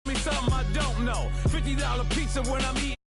G: Tell me something I don't know. $50 pizza when I'm eating.